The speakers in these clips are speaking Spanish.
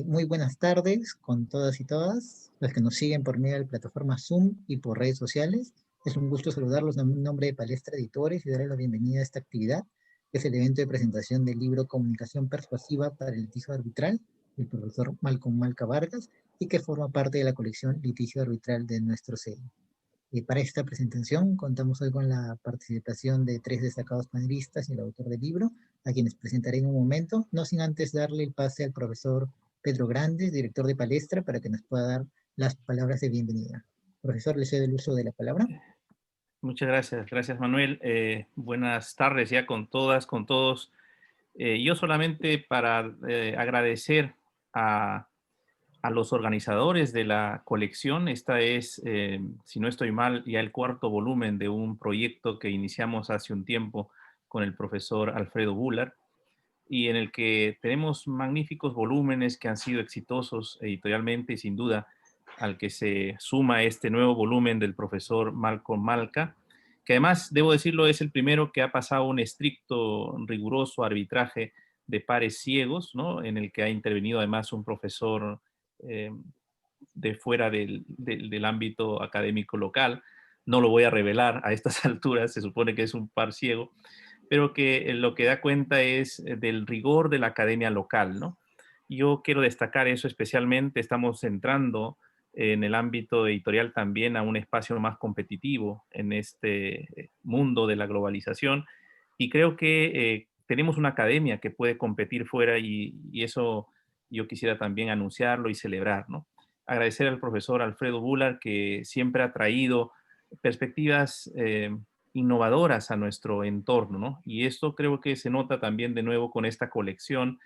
Muy buenas tardes con todas y todas, los que nos siguen por medio de la plataforma Zoom y por redes sociales. Es un gusto saludarlos en nombre de Palestra Editores y darles la bienvenida a esta actividad, que es el evento de presentación del libro Comunicación Persuasiva para el Litigio Arbitral, del profesor Malcolm Malca Vargas, y que forma parte de la colección Litigio Arbitral de nuestro sello. Para esta presentación contamos hoy con la participación de tres destacados panelistas y el autor del libro, a quienes presentaré en un momento, no sin antes darle el pase al profesor Pedro Grandes, director de Palestra, para que nos pueda dar las palabras de bienvenida. Profesor, le cedo el uso de la palabra. Muchas gracias, gracias Manuel. Buenas tardes ya con todas, con todos. Yo solamente para agradecer a, a los organizadores de la colección. Esta es, si no estoy mal, ya el cuarto volumen de un proyecto que iniciamos hace un tiempo con el profesor Alfredo Bullard, y en el que tenemos magníficos volúmenes que han sido exitosos editorialmente, y sin duda al que se suma este nuevo volumen del profesor Malcolm Malca, que además, debo decirlo, es el primero que ha pasado un estricto, riguroso arbitraje de pares ciegos, ¿no? En el que ha intervenido además un profesor eh, de fuera del ámbito académico local. No lo voy a revelar a estas alturas, se supone que es un par ciego, pero que lo que da cuenta es del rigor de la academia local, ¿no? Yo quiero destacar eso especialmente. Estamos entrando en el ámbito editorial también a un espacio más competitivo en este mundo de la globalización, y creo que tenemos una academia que puede competir fuera, y eso yo quisiera también anunciarlo y celebrar, ¿no? Agradecer al profesor Alfredo Bullard, que siempre ha traído perspectivas innovadoras a nuestro entorno, ¿no? Y esto creo que se nota también de nuevo con esta colección,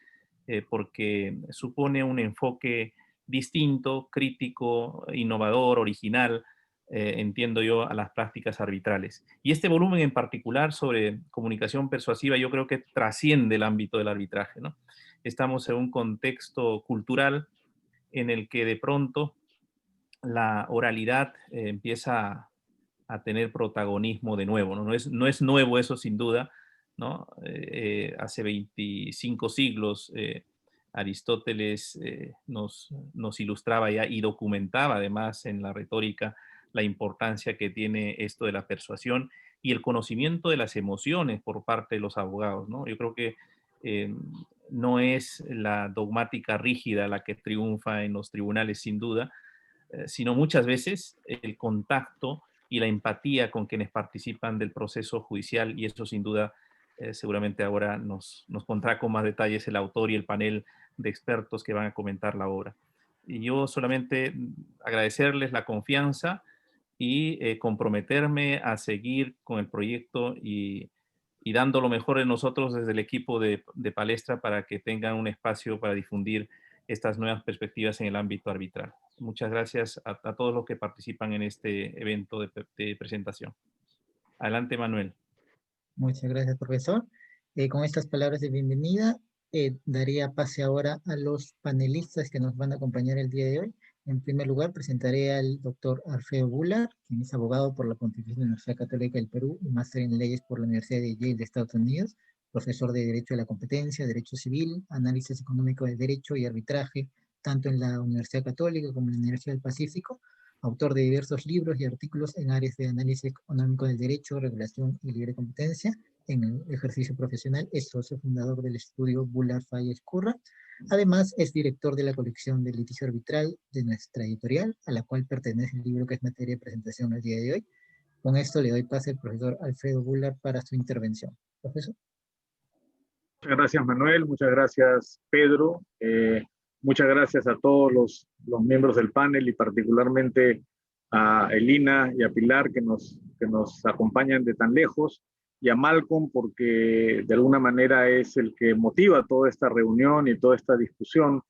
porque supone un enfoque distinto, crítico, innovador, original, entiendo yo, a las prácticas arbitrales. Y este volumen en particular sobre comunicación persuasiva yo creo que trasciende el ámbito del arbitraje, ¿no? Estamos en un contexto cultural en el que de pronto la oralidad empieza a tener protagonismo de nuevo, ¿no? No es nuevo eso sin duda, ¿no? Hace 25 siglos Aristóteles nos ilustraba ya y documentaba además en la retórica la importancia que tiene esto de la persuasión y el conocimiento de las emociones por parte de los abogados, ¿no? Yo creo que eh, no es la dogmática rígida la que triunfa en los tribunales sin duda, sino muchas veces el contacto y la empatía con quienes participan del proceso judicial, y eso sin duda seguramente ahora nos pondrá con más detalles el autor y el panel de expertos que van a comentar la obra. Y yo solamente agradecerles la confianza y comprometerme a seguir con el proyecto y dando lo mejor de nosotros desde el equipo de Palestra para que tengan un espacio para difundir estas nuevas perspectivas en el ámbito arbitral. Muchas gracias a todos los que participan en este evento de presentación. Adelante, Manuel. Muchas gracias, profesor. Con estas palabras de bienvenida, daría pase ahora a los panelistas que nos van a acompañar el día de hoy. En primer lugar, presentaré al doctor Alfredo Bullard, quien es abogado por la Pontificia Universidad Católica del Perú y máster en leyes por la Universidad de Yale de Estados Unidos, profesor de Derecho de la Competencia, Derecho Civil, Análisis Económico de Derecho y Arbitraje, tanto en la Universidad Católica como en la Universidad del Pacífico, autor de diversos libros y artículos en áreas de análisis económico del derecho, regulación y libre competencia. En el ejercicio profesional es socio fundador del estudio Bullard Falles Curra. Además, es director de la colección de litigio arbitral de nuestra editorial, a la cual pertenece el libro que es materia de presentación el día de hoy. Con esto le doy pase al profesor Alfredo Bullard para su intervención. Profesor. Muchas gracias, Manuel. Muchas gracias, Pedro. Muchas gracias a todos los miembros del panel y particularmente a Elina y a Pilar que nos acompañan de tan lejos, y a Malcolm porque de alguna manera es el que motiva toda esta reunión y toda esta discusión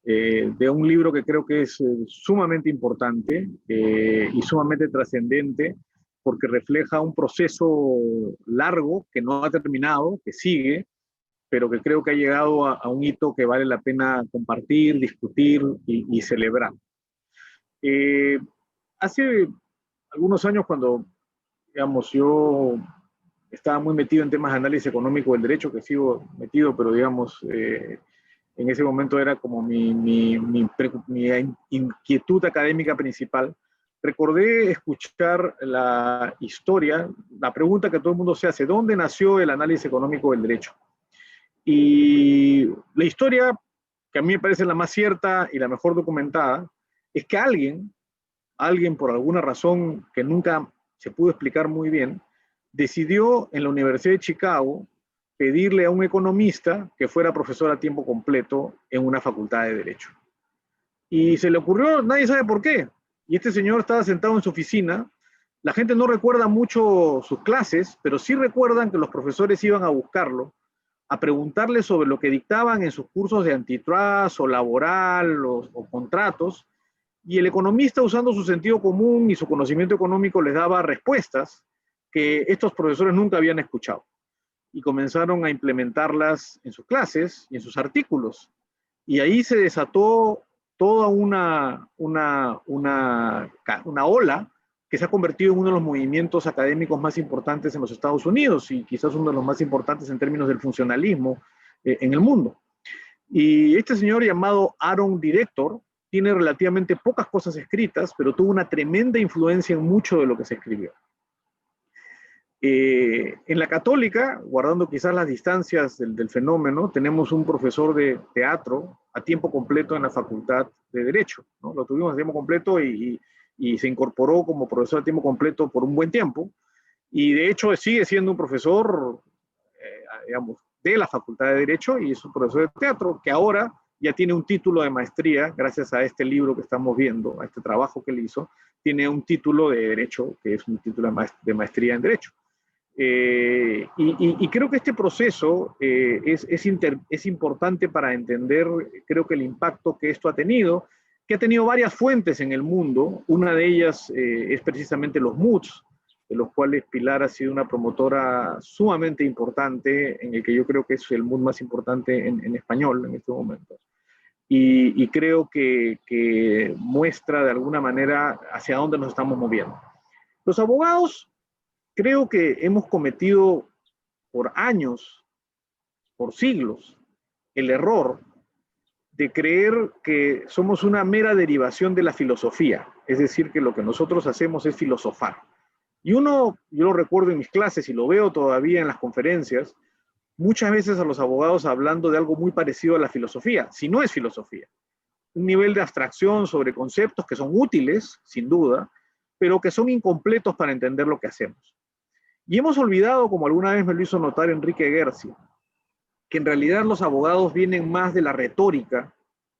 de un libro que creo que es sumamente importante y sumamente trascendente, porque refleja un proceso largo que no ha terminado, que sigue, pero que creo que ha llegado a un hito que vale la pena compartir, discutir y celebrar. Hace algunos años, cuando, digamos, yo estaba muy metido en temas de análisis económico del derecho, que sigo metido, pero digamos, en ese momento era como mi inquietud académica principal, recordé escuchar la historia, la pregunta que todo el mundo se hace: ¿dónde nació el análisis económico del derecho? Y la historia, que a mí me parece la más cierta y la mejor documentada, es que alguien por alguna razón que nunca se pudo explicar muy bien, decidió en la Universidad de Chicago pedirle a un economista que fuera profesor a tiempo completo en una facultad de Derecho. Y se le ocurrió, nadie sabe por qué. Y este señor estaba sentado en su oficina. La gente no recuerda mucho sus clases, pero sí recuerdan que los profesores iban a buscarlo, a preguntarle sobre lo que dictaban en sus cursos de antitrust o laboral o contratos, y el economista, usando su sentido común y su conocimiento económico, les daba respuestas que estos profesores nunca habían escuchado, y comenzaron a implementarlas en sus clases y en sus artículos. Y ahí se desató toda una ola que se ha convertido en uno de los movimientos académicos más importantes en los Estados Unidos y quizás uno de los más importantes en términos del funcionalismo en el mundo. Y este señor llamado Aaron Director tiene relativamente pocas cosas escritas, pero tuvo una tremenda influencia en mucho de lo que se escribió. En la Católica, guardando quizás las distancias del fenómeno, tenemos un profesor de teatro a tiempo completo en la Facultad de Derecho, ¿no? Lo tuvimos a tiempo completo y se incorporó como profesor a tiempo completo por un buen tiempo, y de hecho sigue siendo un profesor, digamos, de la Facultad de Derecho, y es un profesor de teatro que ahora ya tiene un título de maestría, gracias a este libro que estamos viendo, a este trabajo que él hizo, tiene un título de Derecho, que es un título de maestría en Derecho. Y creo que este proceso es importante para entender, creo que el impacto que esto ha tenido, que ha tenido varias fuentes en el mundo. Una de ellas es precisamente los MOOCs, de los cuales Pilar ha sido una promotora sumamente importante, en el que yo creo que es el MOOC más importante en español en este momento. Y creo que muestra de alguna manera hacia dónde nos estamos moviendo. Los abogados, creo que hemos cometido por años, por siglos, el error de creer que somos una mera derivación de la filosofía, es decir, que lo que nosotros hacemos es filosofar. Y yo lo recuerdo en mis clases y lo veo todavía en las conferencias, muchas veces a los abogados hablando de algo muy parecido a la filosofía, si no es filosofía. Un nivel de abstracción sobre conceptos que son útiles, sin duda, pero que son incompletos para entender lo que hacemos. Y hemos olvidado, como alguna vez me lo hizo notar Enrique Guerci, que en realidad los abogados vienen más de la retórica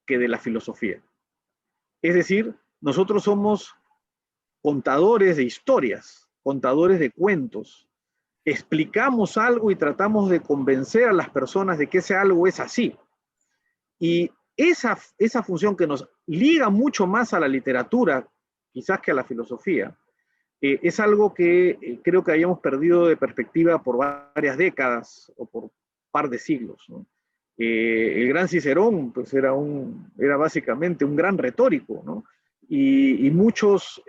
que de la filosofía. Es decir, nosotros somos contadores de historias, contadores de cuentos. Explicamos algo y tratamos de convencer a las personas de que ese algo es así. Y esa función que nos liga mucho más a la literatura, quizás que a la filosofía, es algo que creo que habíamos perdido de perspectiva por varias décadas o por un par de siglos, ¿no? El gran Cicerón pues era básicamente un gran retórico, ¿no? Y muchos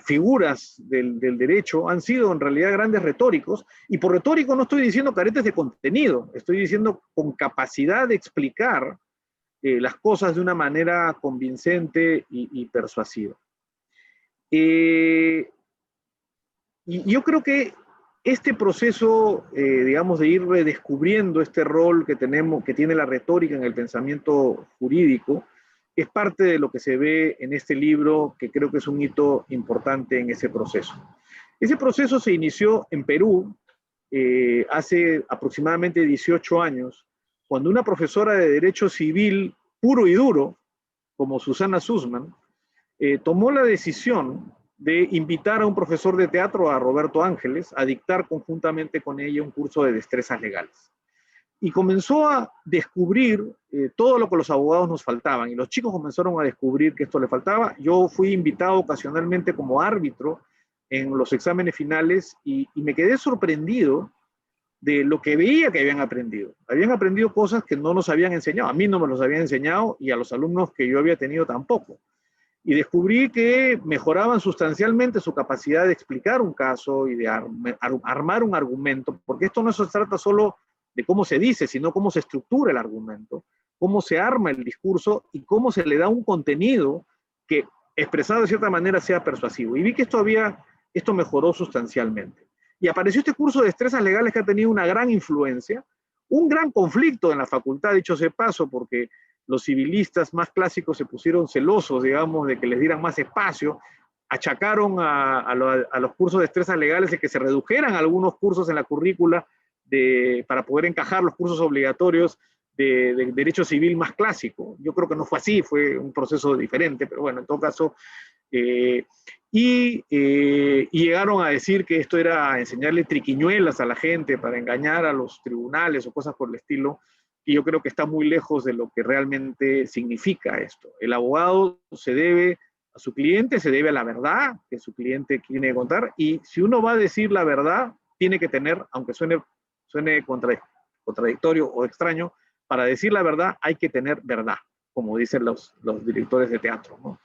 figuras del derecho han sido en realidad grandes retóricos, y por retórico no estoy diciendo caretes de contenido, estoy diciendo con capacidad de explicar las cosas de una manera convincente y persuasiva. Y yo creo que este proceso, digamos, de ir redescubriendo este rol que tiene la retórica en el pensamiento jurídico, es parte de lo que se ve en este libro, que creo que es un hito importante en ese proceso. Ese proceso se inició en Perú hace aproximadamente 18 años, cuando una profesora de Derecho Civil puro y duro, como Susana Sussman, tomó la decisión de invitar a un profesor de teatro, a Roberto Ángeles, a dictar conjuntamente con ella un curso de destrezas legales. Y comenzó a descubrir todo lo que los abogados nos faltaban, y los chicos comenzaron a descubrir que esto les faltaba. Yo fui invitado ocasionalmente como árbitro en los exámenes finales y me quedé sorprendido de lo que veía que habían aprendido. Habían aprendido cosas que no nos habían enseñado. A mí no me los habían enseñado, y a los alumnos que yo había tenido tampoco. Y descubrí que mejoraban sustancialmente su capacidad de explicar un caso y de armar un argumento, porque esto no se trata solo de cómo se dice, sino cómo se estructura el argumento, cómo se arma el discurso y cómo se le da un contenido que, expresado de cierta manera, sea persuasivo. Y vi que esto mejoró sustancialmente. Y apareció este curso de destrezas legales que ha tenido una gran influencia, un gran conflicto en la facultad, dicho sea de paso, porque los civilistas más clásicos se pusieron celosos, digamos, de que les dieran más espacio, achacaron a los cursos de destrezas legales de que se redujeran algunos cursos en la currícula para poder encajar los cursos obligatorios de derecho civil más clásico. Yo creo que no fue así, fue un proceso diferente, pero bueno, en todo caso, y llegaron a decir que esto era enseñarle triquiñuelas a la gente para engañar a los tribunales o cosas por el estilo, y yo creo que está muy lejos de lo que realmente significa esto. El abogado se debe a su cliente, se debe a la verdad que su cliente tiene que contar, y si uno va a decir la verdad, tiene que tener, aunque suene contradictorio o extraño, para decir la verdad hay que tener verdad, como dicen los directores de teatro, ¿no?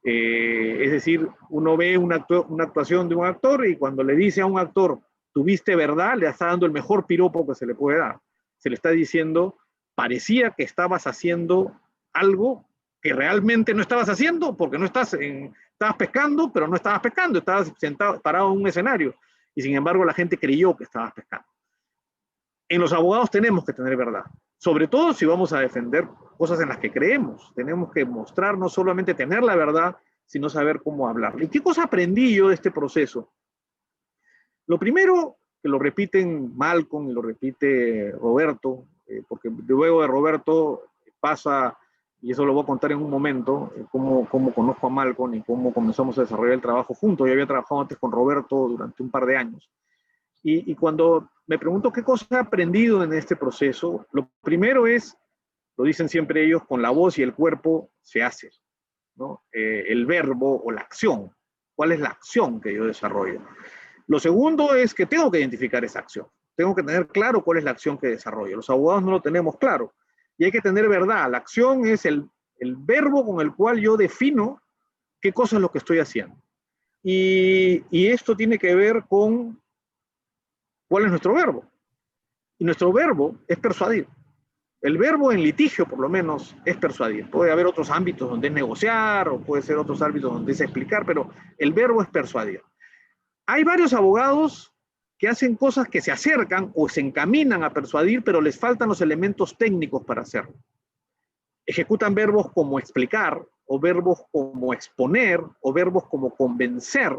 Es decir, uno ve una actuación de un actor y cuando le dice a un actor, tuviste verdad, le está dando el mejor piropo que se le puede dar. Se le está diciendo, parecía que estabas haciendo algo que realmente no estabas haciendo, porque estabas pescando, pero no estabas pescando, estabas sentado, parado en un escenario, y sin embargo la gente creyó que estabas pescando. En los abogados tenemos que tener verdad, sobre todo si vamos a defender cosas en las que creemos. Tenemos que mostrar no solamente tener la verdad, sino saber cómo hablar. ¿Y qué cosa aprendí yo de este proceso? Lo primero, que lo repiten Malcolm y lo repite Roberto, porque luego de Roberto pasa, y eso lo voy a contar en un momento, cómo conozco a Malcolm y cómo comenzamos a desarrollar el trabajo juntos. Yo había trabajado antes con Roberto durante un par de años. Y cuando me pregunto qué cosa he aprendido en este proceso, lo primero es, lo dicen siempre ellos, con la voz y el cuerpo se hace, ¿no? El verbo o la acción. ¿Cuál es la acción que yo desarrollo? Lo segundo es que tengo que identificar esa acción. Tengo que tener claro cuál es la acción que desarrollo. Los abogados no lo tenemos claro. Y hay que tener verdad. La acción es el verbo con el cual yo defino qué cosa es lo que estoy haciendo. Y esto tiene que ver con cuál es nuestro verbo. Y nuestro verbo es persuadir. El verbo en litigio, por lo menos, es persuadir. Puede haber otros ámbitos donde es negociar, o puede ser otros ámbitos donde es explicar, pero el verbo es persuadir. Hay varios abogados que hacen cosas que se acercan o se encaminan a persuadir, pero les faltan los elementos técnicos para hacerlo. Ejecutan verbos como explicar, o verbos como exponer, o verbos como convencer,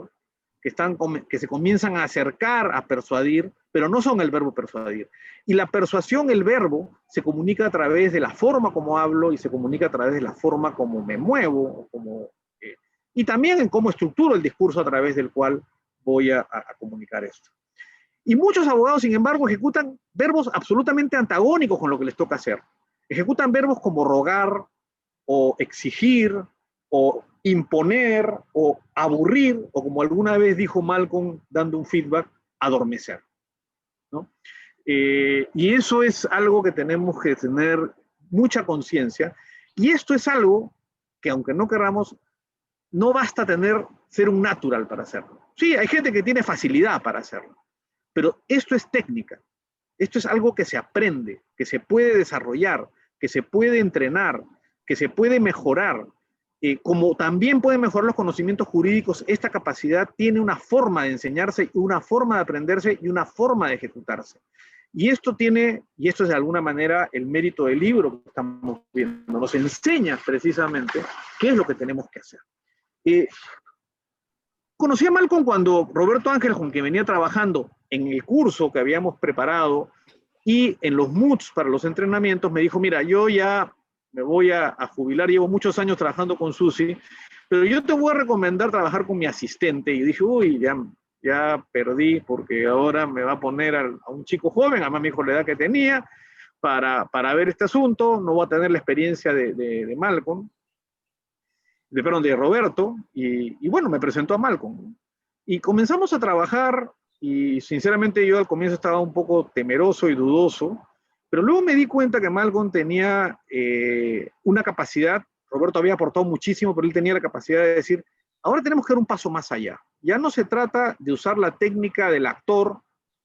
que se comienzan a acercar a persuadir, pero no son el verbo persuadir. Y la persuasión, el verbo, se comunica a través de la forma como hablo y se comunica a través de la forma como me muevo, y también en cómo estructuro el discurso a través del cual voy a comunicar esto. Y muchos abogados, sin embargo, ejecutan verbos absolutamente antagónicos con lo que les toca hacer. Ejecutan verbos como rogar, o exigir, o imponer, o aburrir, o como alguna vez dijo Malcolm dando un feedback, adormecer, ¿no? Y eso es algo que tenemos que tener mucha conciencia, y esto es algo que, aunque no queramos, no basta ser un natural para hacerlo. Sí, hay gente que tiene facilidad para hacerlo, pero esto es técnica, esto es algo que se aprende, que se puede desarrollar, que se puede entrenar, que se puede mejorar. Como también pueden mejorar los conocimientos jurídicos, esta capacidad tiene una forma de enseñarse, una forma de aprenderse y una forma de ejecutarse. Y esto es de alguna manera el mérito del libro que estamos viendo, nos enseña precisamente qué es lo que tenemos que hacer. Conocí a Malcolm cuando Roberto Ángel, con quien venía trabajando en el curso que habíamos preparado y en los MOOCs para los entrenamientos, me dijo, mira, yo ya me voy a jubilar, llevo muchos años trabajando con Susi, pero yo te voy a recomendar trabajar con mi asistente. Y dije, uy, ya perdí, porque ahora me va a poner a un chico joven, además me dijo la edad que tenía, para ver este asunto, no voy a tener la experiencia de Malcolm, de Roberto, y bueno, me presentó a Malcolm. Y comenzamos a trabajar, y sinceramente yo al comienzo estaba un poco temeroso y dudoso, pero luego me di cuenta que Malcolm tenía una capacidad, Roberto había aportado muchísimo, pero él tenía la capacidad de decir, ahora tenemos que dar un paso más allá. Ya no se trata de usar la técnica del actor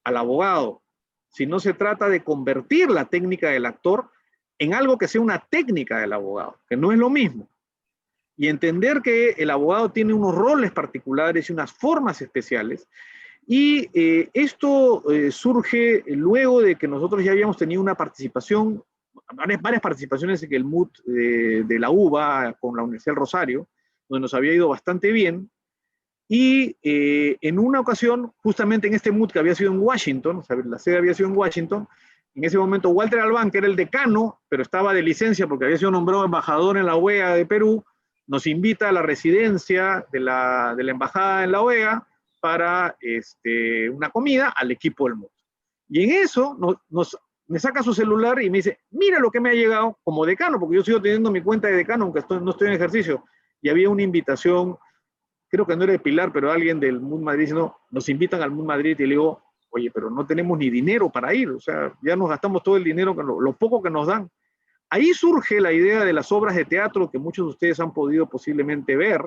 al abogado, sino se trata de convertir la técnica del actor en algo que sea una técnica del abogado, que no es lo mismo. Y entender que el abogado tiene unos roles particulares y unas formas especiales. Y esto surge luego de que nosotros ya habíamos tenido una participación, varias participaciones en el MUT de la UBA con la Universidad del Rosario, donde nos había ido bastante bien. Y en una ocasión, justamente en este MUT que había sido en Washington, o sea, la sede había sido en Washington, en ese momento Walter Albán, que era el decano, pero estaba de licencia porque había sido nombrado embajador en la OEA de Perú, nos invita a la residencia de la embajada en la OEA para una comida al equipo del MUT. Y en eso me saca su celular y me dice, mira lo que me ha llegado como decano, porque yo sigo teniendo mi cuenta de decano, aunque no estoy en ejercicio. Y había una invitación, creo que no era de Pilar, pero alguien del MUT Madrid, sino nos invitan al MUT Madrid y le digo, oye, pero no tenemos ni dinero para ir, o sea, ya nos gastamos todo el dinero, lo poco que nos dan. Ahí surge la idea de las obras de teatro que muchos de ustedes han podido posiblemente ver,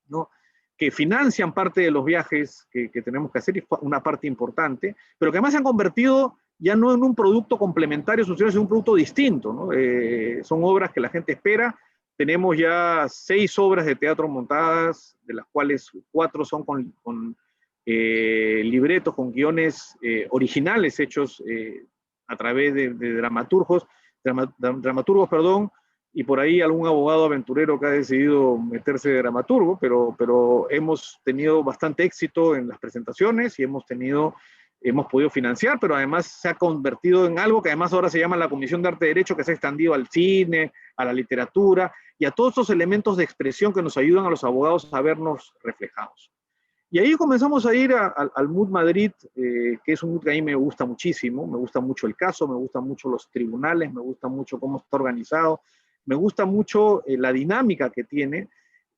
¿no? Que financian parte de los viajes que tenemos que hacer, y una parte importante, pero que además se han convertido ya no en un producto complementario, sino en un producto distinto, ¿no? Son obras que la gente espera. Tenemos ya 6 obras de teatro montadas, de las cuales 4 son con libretos, con guiones originales hechos a través de dramaturgos, y por ahí algún abogado aventurero que ha decidido meterse de dramaturgo, pero hemos tenido bastante éxito en las presentaciones y hemos podido financiar, pero además se ha convertido en algo que además ahora se llama la Comisión de Arte y Derecho, que se ha extendido al cine, a la literatura y a todos estos elementos de expresión que nos ayudan a los abogados a vernos reflejados. Y ahí comenzamos a ir al MUT Madrid, que es un MUT que a mí me gusta muchísimo, me gusta mucho el caso, me gustan mucho los tribunales, me gusta mucho cómo está organizado, me gusta mucho la dinámica que tiene,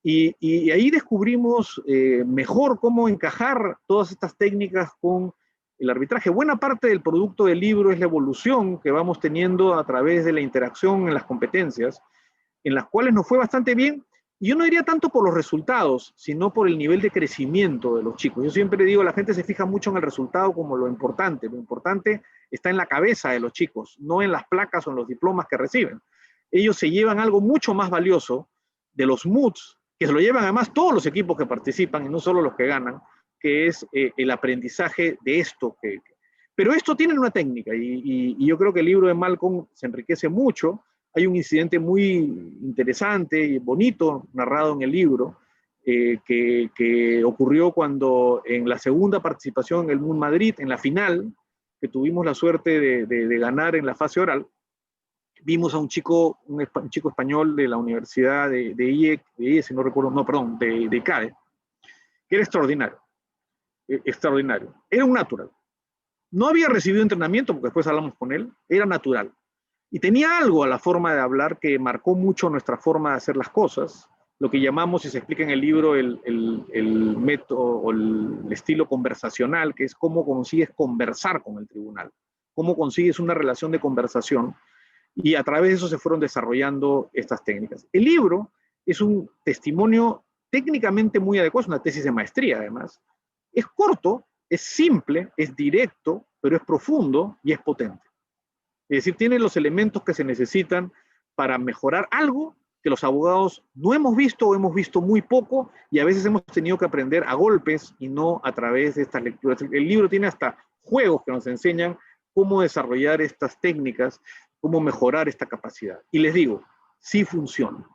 y ahí descubrimos mejor cómo encajar todas estas técnicas con el arbitraje. Buena parte del producto del libro es la evolución que vamos teniendo a través de la interacción en las competencias, en las cuales nos fue bastante bien. Y yo no diría tanto por los resultados, sino por el nivel de crecimiento de los chicos. Yo siempre digo, la gente se fija mucho en el resultado como lo importante. Lo importante está en la cabeza de los chicos, no en las placas o en los diplomas que reciben. Ellos se llevan algo mucho más valioso de los MUTs, que se lo llevan además todos los equipos que participan y no solo los que ganan, que es el aprendizaje de esto. Pero esto tiene una técnica y yo creo que el libro de Malcolm se enriquece mucho. Hay un incidente muy interesante y bonito narrado en el libro que ocurrió cuando en la segunda participación en el MUT Madrid, en la final, que tuvimos la suerte de ganar en la fase oral, vimos a un chico español de la Universidad de IE, si no recuerdo, no, perdón, de ICADE, que era extraordinario, extraordinario. Era un natural. No había recibido entrenamiento, porque después hablamos con él, era natural. Y tenía algo a la forma de hablar que marcó mucho nuestra forma de hacer las cosas, lo que llamamos, y se explica en el libro, el método o el estilo conversacional, que es cómo consigues conversar con el tribunal, cómo consigues una relación de conversación, y a través de eso se fueron desarrollando estas técnicas. El libro es un testimonio técnicamente muy adecuado, es una tesis de maestría además, es corto, es simple, es directo, pero es profundo y es potente. Es decir, tiene los elementos que se necesitan para mejorar algo que los abogados no hemos visto o hemos visto muy poco y a veces hemos tenido que aprender a golpes y no a través de estas lecturas. El libro tiene hasta juegos que nos enseñan cómo desarrollar estas técnicas, cómo mejorar esta capacidad. Y les digo, sí funciona.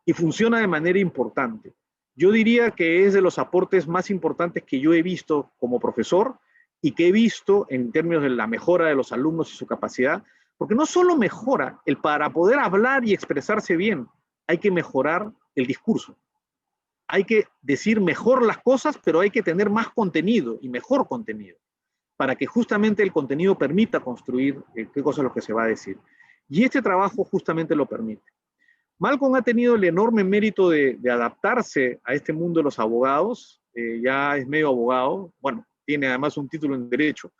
Y funciona de manera importante. Yo diría que es de los aportes más importantes que yo he visto como profesor y que he visto en términos de la mejora de los alumnos y su capacidad, porque no solo mejora para poder hablar y expresarse bien, hay que mejorar el discurso. Hay que decir mejor las cosas, pero hay que tener más contenido y mejor contenido, para que justamente el contenido permita construir qué cosa es lo que se va a decir. Y este trabajo justamente lo permite. Malcolm ha tenido el enorme mérito de adaptarse a este mundo de los abogados, ya es medio abogado, bueno, tiene además un título en Derecho,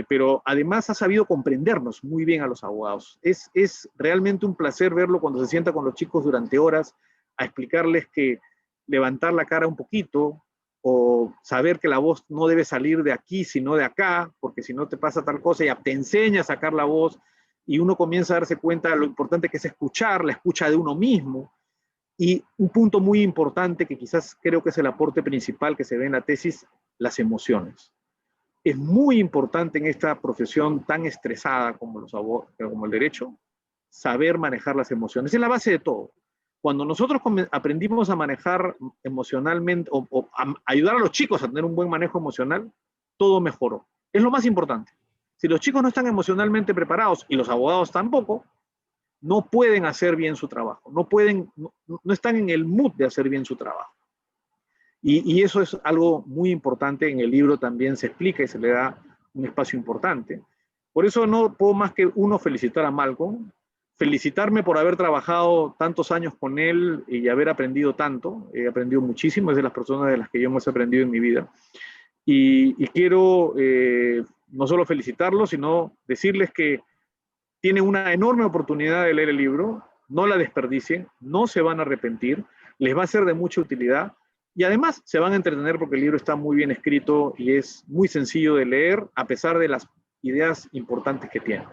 pero además ha sabido comprendernos muy bien a los abogados. Es realmente un placer verlo cuando se sienta con los chicos durante horas a explicarles que levantar la cara un poquito o saber que la voz no debe salir de aquí, sino de acá, porque si no te pasa tal cosa, y te enseña a sacar la voz, y uno comienza a darse cuenta de lo importante que es escuchar, la escucha de uno mismo. Y un punto muy importante que quizás creo que es el aporte principal que se ve en la tesis, las emociones. Es muy importante en esta profesión tan estresada como el derecho, saber manejar las emociones. Es la base de todo. Cuando nosotros aprendimos a manejar emocionalmente o a ayudar a los chicos a tener un buen manejo emocional, todo mejoró. Es lo más importante. Si los chicos no están emocionalmente preparados y los abogados tampoco, no pueden hacer bien su trabajo, no están en el mood de hacer bien su trabajo. Y eso es algo muy importante, en el libro también se explica y se le da un espacio importante. Por eso no puedo más que felicitar a Malcolm, felicitarme por haber trabajado tantos años con él y haber aprendido tanto. He aprendido muchísimo, es de las personas de las que yo más he aprendido en mi vida. Y quiero no solo felicitarlo, sino decirles que tienen una enorme oportunidad de leer el libro, no la desperdicien, no se van a arrepentir, les va a ser de mucha utilidad y además se van a entretener porque el libro está muy bien escrito y es muy sencillo de leer a pesar de las ideas importantes que tiene.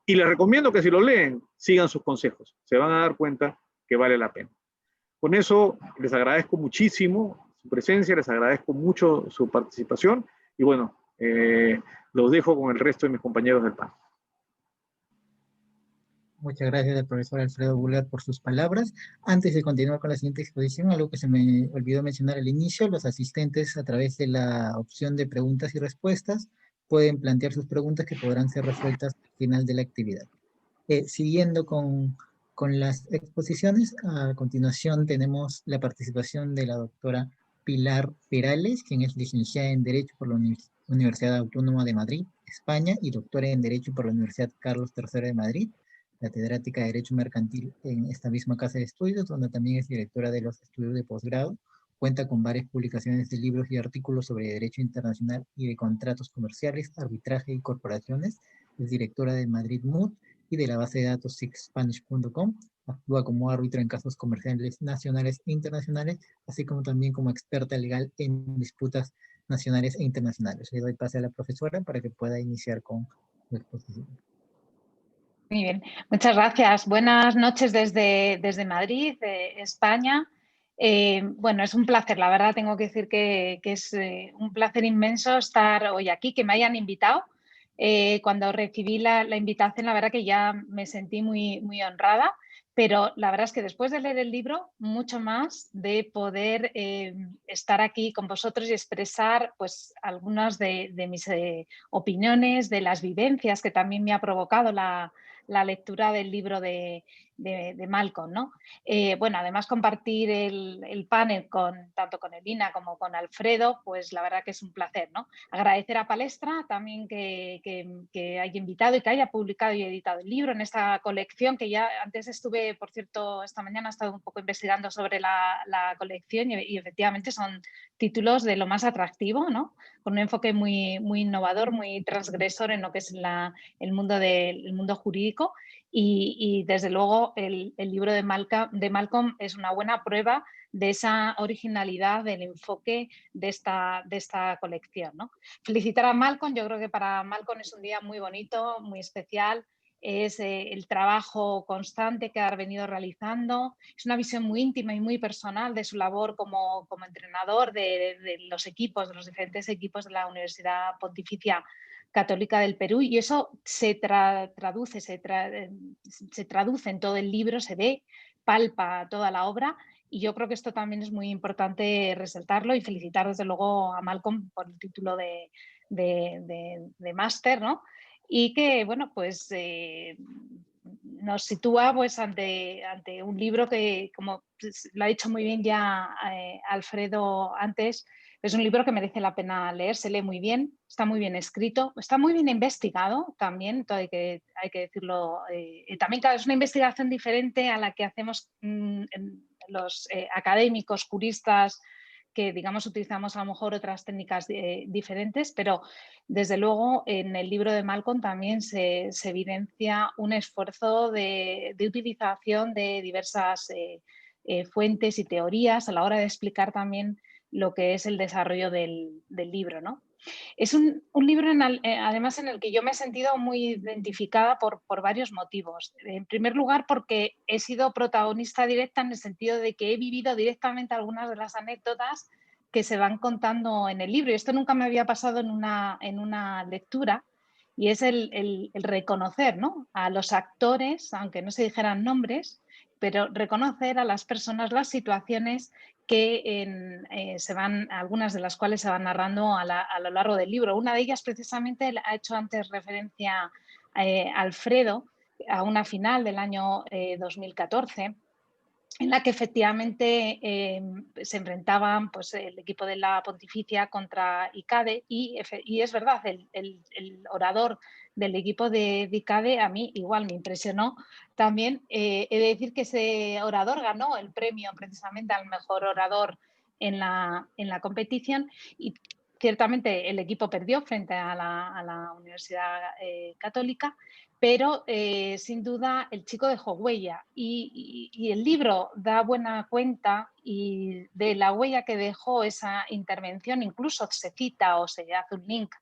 Y les recomiendo que si lo leen, sigan sus consejos, se van a dar cuenta que vale la pena. Con eso les agradezco muchísimo su presencia, les agradezco mucho su participación y bueno, los dejo con el resto de mis compañeros del panel. Muchas gracias al profesor Alfredo Buller por sus palabras. Antes de continuar con la siguiente exposición, algo que se me olvidó mencionar al inicio, los asistentes a través de la opción de preguntas y respuestas pueden plantear sus preguntas que podrán ser resueltas al final de la actividad. Siguiendo con las exposiciones, a continuación tenemos la participación de la doctora Pilar Perales, quien es licenciada en Derecho por la Universidad Autónoma de Madrid, España, y doctora en Derecho por la Universidad Carlos III de Madrid, catedrática de Derecho Mercantil en esta misma casa de estudios, donde también es directora de los estudios de posgrado. Cuenta con varias publicaciones de libros y artículos sobre derecho internacional y de contratos comerciales, arbitraje y corporaciones. Es directora de Madrid Mood y de la base de datos sixspanish.com. Actúa como árbitro en casos comerciales nacionales e internacionales, así como también como experta legal en disputas nacionales e internacionales. Le doy pase a la profesora para que pueda iniciar con su exposición. Muy bien, muchas gracias. Buenas noches desde Madrid, España. Bueno, es un placer, la verdad tengo que decir que es un placer inmenso estar hoy aquí, que me hayan invitado. Cuando recibí la invitación, la verdad que ya me sentí muy, muy honrada, pero la verdad es que después de leer el libro, mucho más de poder estar aquí con vosotros y expresar pues algunas de mis opiniones, de las vivencias que también me ha provocado la lectura del libro de Malcolm, ¿no? Bueno, además compartir el panel tanto con Elina como con Alfredo, pues la verdad que es un placer, ¿no? Agradecer a Palestra también que haya invitado y que haya publicado y editado el libro en esta colección, que ya antes estuve, por cierto, esta mañana he estado un poco investigando sobre la colección y efectivamente son títulos de lo más atractivo, ¿no? Con un enfoque muy, muy innovador, muy transgresor en lo que es el mundo jurídico y desde luego el libro de Malcolm es una buena prueba de esa originalidad del enfoque de esta colección, ¿no? Felicitar a Malcolm, yo creo que para Malcolm es un día muy bonito, muy especial. Es el trabajo constante que ha venido realizando, es una visión muy íntima y muy personal de su labor como entrenador de los equipos, de los diferentes equipos de la Universidad Pontificia Católica del Perú, y eso se traduce en todo el libro, se ve, palpa toda la obra, y yo creo que esto también es muy importante resaltarlo y felicitar desde luego a Malcolm por el título de máster, ¿no? Y que, bueno, pues nos sitúa pues ante un libro que, como lo ha dicho muy bien ya Alfredo antes, es un libro que merece la pena leer, se lee muy bien, está muy bien escrito, está muy bien investigado también, todo hay que decirlo. También, claro, es una investigación diferente a la que hacemos los académicos, juristas, que digamos utilizamos a lo mejor otras técnicas diferentes, pero desde luego en el libro de Malcolm también se evidencia un esfuerzo de utilización de diversas fuentes y teorías a la hora de explicar también lo que es el desarrollo del libro, ¿no? Es un libro, además, en el que yo me he sentido muy identificada por varios motivos. En primer lugar, porque he sido protagonista directa en el sentido de que he vivido directamente algunas de las anécdotas que se van contando en el libro. Y esto nunca me había pasado en una lectura, y es el reconocer, ¿no?, a los actores, aunque no se dijeran nombres, pero reconocer a las personas, las situaciones que algunas de las cuales se van narrando a lo largo del libro. Una de ellas, precisamente, ha hecho antes referencia Alfredo, a una final del año 2014, en la que efectivamente se enfrentaban, pues, el equipo de la Pontificia contra ICADE, y es verdad, el orador del equipo de ICADE a mí igual me impresionó también. He de decir que ese orador ganó el premio precisamente al mejor orador en la competición, y ciertamente el equipo perdió frente a la Universidad Católica, pero sin duda el chico dejó huella, y el libro da buena cuenta de la huella que dejó esa intervención. Incluso se cita o se hace un link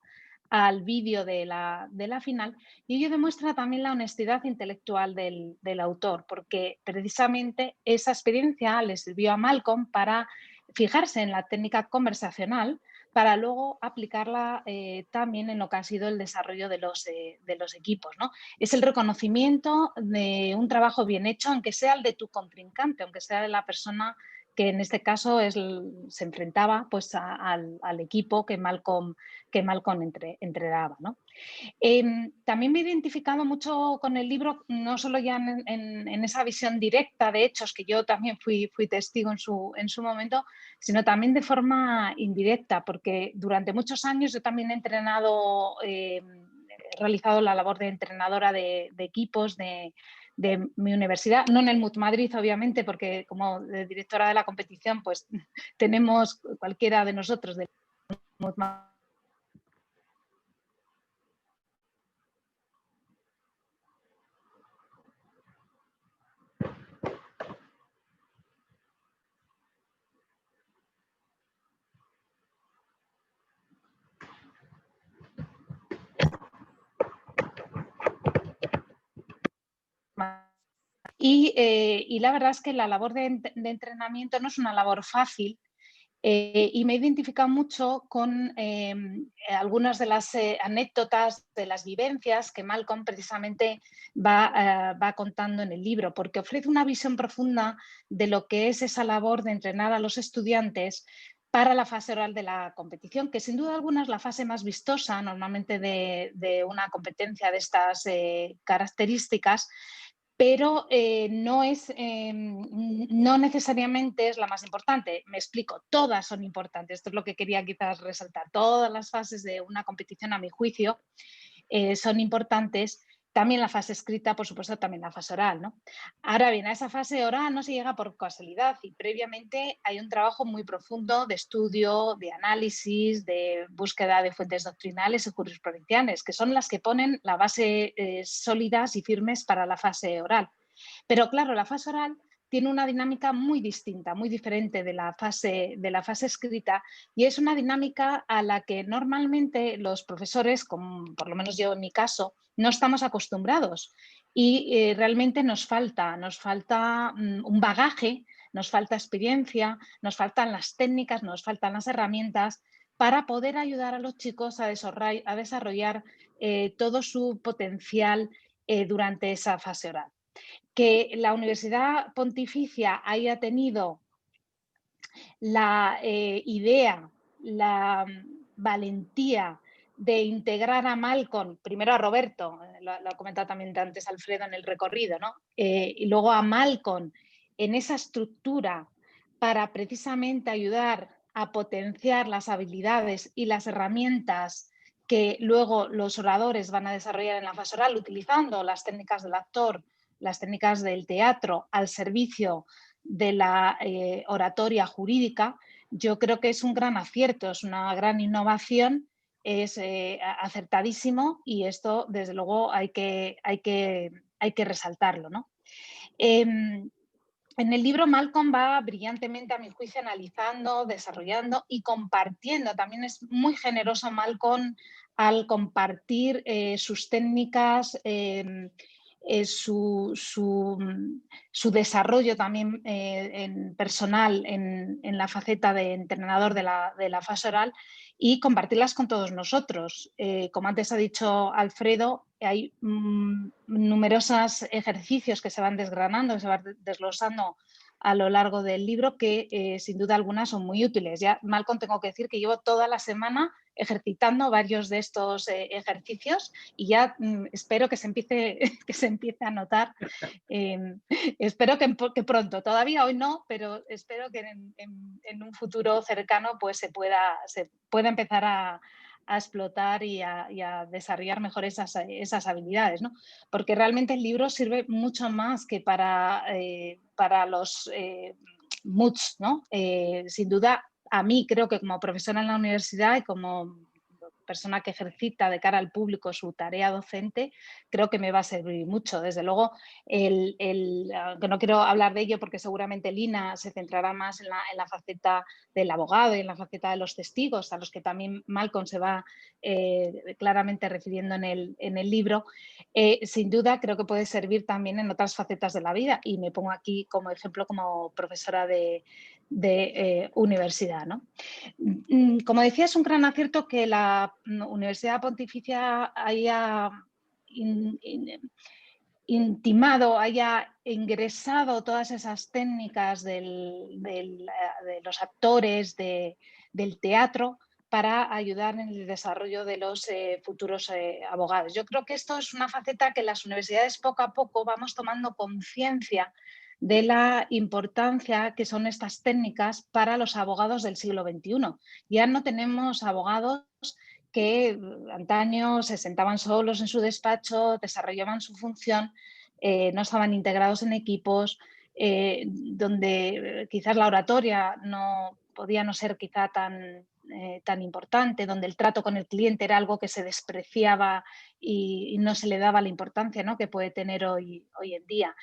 al vídeo de la final, y ello demuestra también la honestidad intelectual del autor, porque precisamente esa experiencia le sirvió a Malcolm para fijarse en la técnica conversacional, para luego aplicarla también en lo que ha sido el desarrollo de los equipos, ¿no? Es el reconocimiento de un trabajo bien hecho, aunque sea el de tu contrincante, aunque sea de la persona que en este caso se enfrentaba, pues, al equipo que Malcolm entrenaba, ¿no? También me he identificado mucho con el libro, no solo ya en esa visión directa de hechos, que yo también fui testigo en su momento, sino también de forma indirecta, porque durante muchos años yo también he entrenado, he realizado la labor de entrenadora de equipos de mi universidad, no en el MUT Madrid, obviamente, porque como directora de la competición, pues tenemos cualquiera de nosotros del MUT Madrid. Y la verdad es que la labor de entrenamiento no es una labor fácil, y me he identificado mucho con algunas de las anécdotas, de las vivencias que Malcolm precisamente va contando en el libro, porque ofrece una visión profunda de lo que es esa labor de entrenar a los estudiantes para la fase oral de la competición, que sin duda alguna es la fase más vistosa normalmente de una competencia de estas características, pero no necesariamente es la más importante. Me explico, todas son importantes. Esto es lo que quería quizás resaltar. Todas las fases de una competición, a mi juicio, son importantes. También la fase escrita, por supuesto, también la fase oral, ¿no? Ahora bien, a esa fase oral no se llega por casualidad, y previamente hay un trabajo muy profundo de estudio, de análisis, de búsqueda de fuentes doctrinales y jurisprudenciales, que son las que ponen la base sólidas y firmes para la fase oral. Pero claro, la fase oral tiene una dinámica muy distinta, muy diferente de la fase escrita, y es una dinámica a la que normalmente los profesores, como por lo menos yo en mi caso, no estamos acostumbrados, y realmente nos falta un bagaje, nos falta experiencia, nos faltan las técnicas, nos faltan las herramientas para poder ayudar a los chicos a desarrollar todo su potencial durante esa fase oral. Que la Universidad Pontificia haya tenido la idea, la valentía de integrar a Malcolm, primero a Roberto, lo ha comentado también antes Alfredo en el recorrido, ¿no? Y luego a Malcolm en esa estructura para precisamente ayudar a potenciar las habilidades y las herramientas que luego los oradores van a desarrollar en la fase oral, utilizando las técnicas del actor, las técnicas del teatro al servicio de la oratoria jurídica. Yo creo que es un gran acierto, es una gran innovación, es acertadísimo, y esto desde luego hay que resaltarlo, ¿no? En el libro Malcolm va brillantemente, a mi juicio, analizando, desarrollando y compartiendo. También es muy generoso Malcolm al compartir sus técnicas, su desarrollo también personal en la faceta de entrenador de la fase oral y compartirlas con todos nosotros. Como antes ha dicho Alfredo, hay numerosos ejercicios que se van desgranando, que se van desglosando a lo largo del libro que sin duda algunas son muy útiles. Ya, Malcolm, tengo que decir que llevo toda la semana ejercitando varios de estos ejercicios y ya espero que se empiece a notar. Espero que pronto, todavía hoy no, pero espero que en un futuro cercano pues se pueda empezar a explotar y a desarrollar mejor esas habilidades, ¿no? Porque realmente el libro sirve mucho más que para los moods, ¿no? Sin duda, a mí creo que como profesora en la universidad y como persona que ejercita de cara al público su tarea docente, creo que me va a servir mucho. Desde luego, aunque no quiero hablar de ello porque seguramente Lina se centrará más en la faceta del abogado y en la faceta de los testigos, a los que también Malcolm se va claramente refiriendo en el libro, sin duda creo que puede servir también en otras facetas de la vida y me pongo aquí como ejemplo como profesora de universidad, ¿no? Como decía, es un gran acierto que la Universidad Pontificia haya intimado, haya ingresado todas esas técnicas de los actores del teatro para ayudar en el desarrollo de los futuros abogados. Yo creo que esto es una faceta que las universidades poco a poco vamos tomando conciencia de la importancia que son estas técnicas para los abogados del siglo XXI. Ya no tenemos abogados que antaño se sentaban solos en su despacho, desarrollaban su función, no estaban integrados en equipos, donde quizás la oratoria no podía no ser quizá tan importante, donde el trato con el cliente era algo que se despreciaba y no se le daba la importancia, ¿no?, que puede tener hoy en día.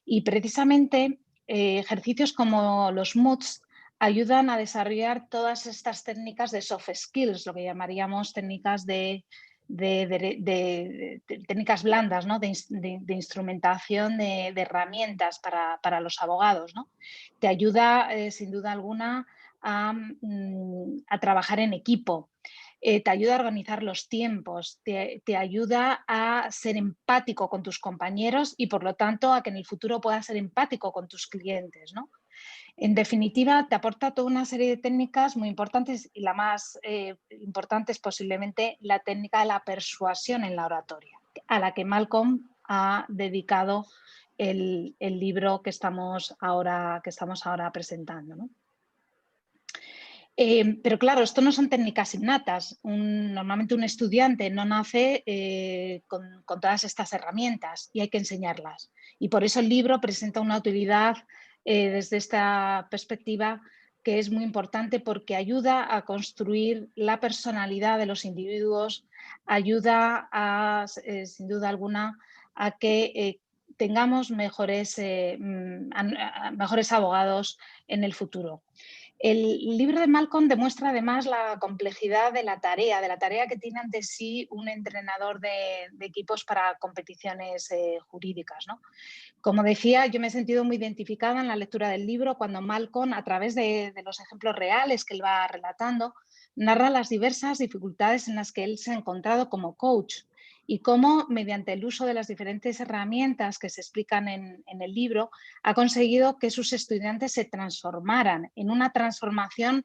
Y precisamente ejercicios como los MOOCs ayudan a desarrollar todas estas técnicas de soft skills, lo que llamaríamos técnicas técnicas blandas, ¿no?, de instrumentación de herramientas para los abogados, ¿no? Te ayuda, sin duda alguna, a trabajar en equipo. Te ayuda a organizar los tiempos, te ayuda a ser empático con tus compañeros y, por lo tanto, a que en el futuro puedas ser empático con tus clientes, ¿no? En definitiva, te aporta toda una serie de técnicas muy importantes y la más importante es posiblemente la técnica de la persuasión en la oratoria, a la que Malcolm ha dedicado el libro que estamos ahora presentando, ¿no? Pero claro, esto no son técnicas innatas. Normalmente un estudiante no nace con todas estas herramientas y hay que enseñarlas. Y por eso el libro presenta una utilidad desde esta perspectiva que es muy importante porque ayuda a construir la personalidad de los individuos, ayuda sin duda alguna a que tengamos mejores abogados en el futuro. El libro de Malcolm demuestra además la complejidad de la tarea que tiene ante sí un entrenador de equipos para competiciones jurídicas, ¿no? Como decía, yo me he sentido muy identificada en la lectura del libro cuando Malcolm, a través de los ejemplos reales que él va relatando, narra las diversas dificultades en las que él se ha encontrado como coach y cómo, mediante el uso de las diferentes herramientas que se explican en el libro, ha conseguido que sus estudiantes se transformaran en una transformación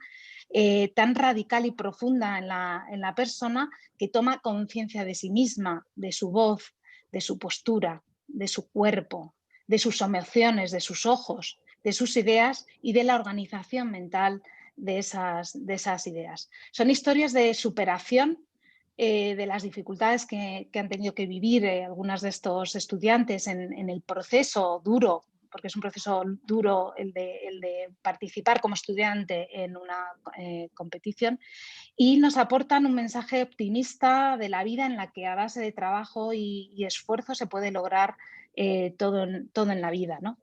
tan radical y profunda en la persona que toma conciencia de sí misma, de su voz, de su postura, de su cuerpo, de sus emociones, de sus ojos, de sus ideas y de la organización mental de esas ideas. Son historias de superación de las dificultades que han tenido que vivir algunos de estos estudiantes en el proceso duro, porque es un proceso duro el de participar como estudiante en una competición, y nos aportan un mensaje optimista de la vida en la que a base de trabajo y esfuerzo se puede lograr todo en la vida, ¿no?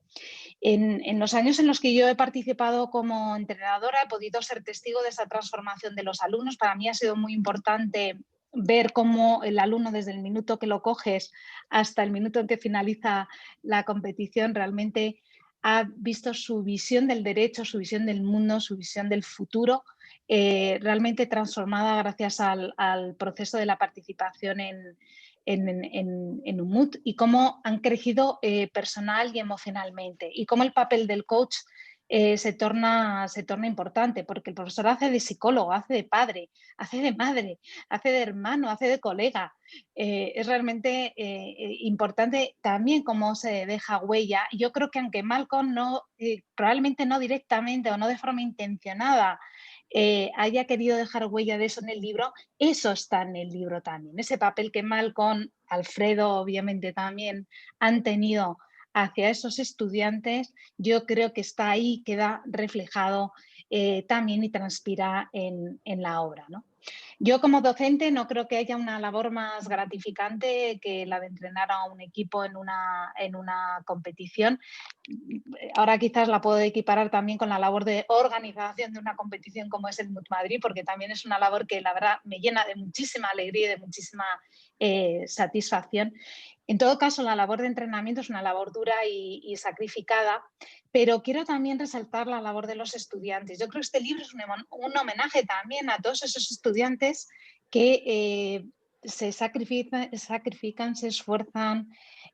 En los años en los que yo he participado como entrenadora he podido ser testigo de esa transformación de los alumnos. Para mí ha sido muy importante ver cómo el alumno, desde el minuto que lo coges hasta el minuto en que finaliza la competición, realmente ha visto su visión del derecho, su visión del mundo, su visión del futuro, realmente transformada gracias al proceso de la participación en Umut, y cómo han crecido personal y emocionalmente, y cómo el papel del coach se torna importante, porque el profesor hace de psicólogo, hace de padre, hace de madre, hace de hermano, hace de colega. Es realmente importante también cómo se deja huella. Yo creo que aunque Malcolm probablemente no directamente o no de forma intencionada haya querido dejar huella de eso en el libro, eso está en el libro también. Ese papel que Malcolm, Alfredo obviamente también han tenido hacia esos estudiantes, yo creo que está ahí, queda reflejado también y transpira en la obra, ¿no? Yo como docente no creo que haya una labor más gratificante que la de entrenar a un equipo en una competición. Ahora quizás la puedo equiparar también con la labor de organización de una competición como es el MUT Madrid, porque también es una labor que la verdad me llena de muchísima alegría y de muchísima satisfacción. En todo caso, la labor de entrenamiento es una labor dura y sacrificada, pero quiero también resaltar la labor de los estudiantes. Yo creo que este libro es un homenaje también a todos esos estudiantes que se sacrifican, se esfuerzan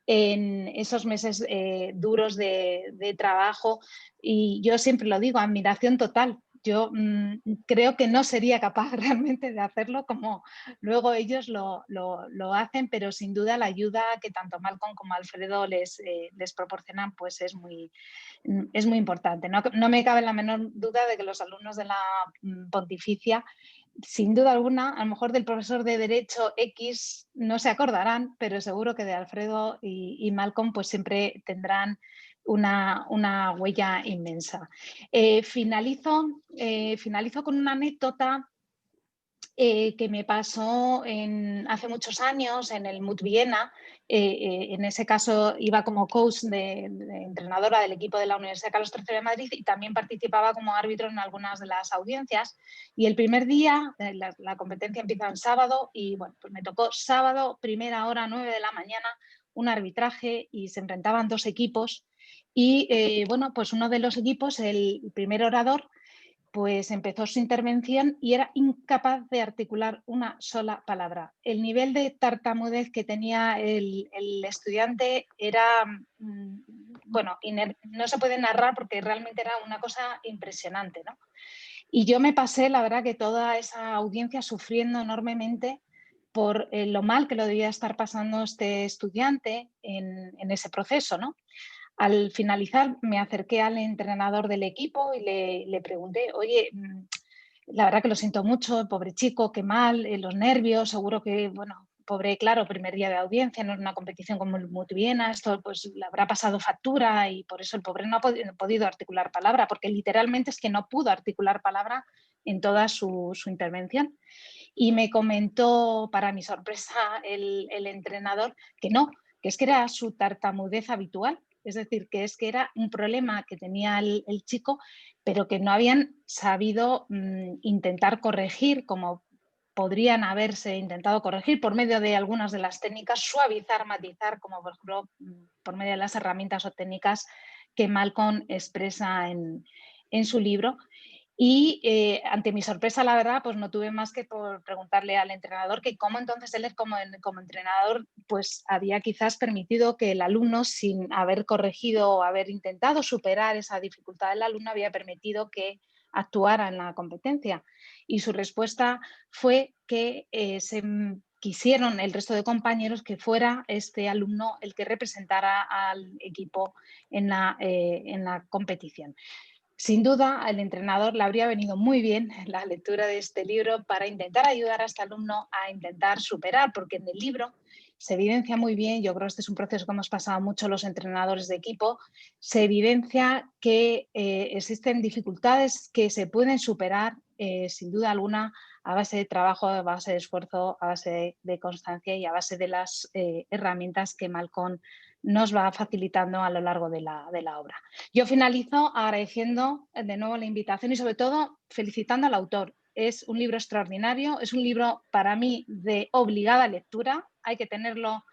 en esos meses duros de trabajo, y yo siempre lo digo, admiración total. Yo creo que no sería capaz realmente de hacerlo como luego ellos lo hacen, pero sin duda la ayuda que tanto Malcolm como Alfredo les proporcionan pues es muy importante. No me cabe la menor duda de que los alumnos de la Pontificia, sin duda alguna, a lo mejor del profesor de Derecho X no se acordarán, pero seguro que de Alfredo y Malcolm pues siempre tendrán una huella inmensa. Finalizo con una anécdota que me pasó hace muchos años en el MUT Viena. En ese caso iba como coach de entrenadora del equipo de la Universidad Carlos III de Madrid, y también participaba como árbitro en algunas de las audiencias. Y el primer día, la competencia empieza el sábado, y bueno, pues me tocó sábado, primera hora, 9 de la mañana, un arbitraje, y se enfrentaban dos equipos. Y bueno, pues uno de los equipos, el primer orador, pues empezó su intervención y era incapaz de articular una sola palabra. El nivel de tartamudez que tenía el estudiante era, bueno, no se puede narrar porque realmente era una cosa impresionante, ¿no? Y yo me pasé, la verdad, que toda esa audiencia sufriendo enormemente por lo mal que lo debía estar pasando este estudiante en ese proceso, ¿no? Al finalizar me acerqué al entrenador del equipo y le pregunté, oye, la verdad que lo siento mucho, pobre chico, qué mal, los nervios, seguro que, bueno, pobre, claro, primer día de audiencia, no es una competición como el MUT Viena, esto pues le habrá pasado factura, y por eso el pobre no ha podido articular palabra, porque literalmente es que no pudo articular palabra en toda su intervención. Y me comentó, para mi sorpresa, el entrenador que no, que es que era su tartamudez habitual. Es decir, que es que era un problema que tenía el chico, pero que no habían sabido intentar corregir como podrían haberse intentado corregir por medio de algunas de las técnicas, suavizar, matizar, como por ejemplo por medio de las herramientas o técnicas que Malcolm expresa en su libro. Y ante mi sorpresa, la verdad, pues no tuve más que por preguntarle al entrenador que cómo entonces él como entrenador pues había quizás permitido que el alumno, sin haber corregido o haber intentado superar esa dificultad del alumno, había permitido que actuara en la competencia. Y su respuesta fue que se quisieron el resto de compañeros que fuera este alumno el que representara al equipo en la competición. Sin duda, al entrenador le habría venido muy bien la lectura de este libro para intentar ayudar a este alumno a intentar superar, porque en el libro se evidencia muy bien, yo creo que este es un proceso que hemos pasado mucho los entrenadores de equipo, se evidencia que existen dificultades que se pueden superar sin duda alguna, a base de trabajo, a base de esfuerzo, a base de constancia y a base de las herramientas que Malcolm nos va facilitando a lo largo de la obra. Yo finalizo agradeciendo de nuevo la invitación y sobre todo felicitando al autor. Es un libro extraordinario, es un libro para mí de obligada lectura, hay que tenerlo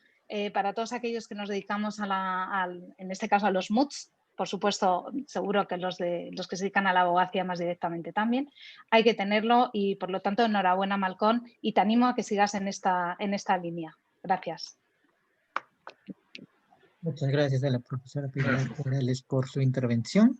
para todos aquellos que nos dedicamos en este caso a los MUTs, por supuesto, seguro que los que se dedican a la abogacía más directamente también, hay que tenerlo y por lo tanto enhorabuena Malcolm y te animo a que sigas en esta línea. Gracias. Muchas gracias a la profesora Pilar Morales por su intervención.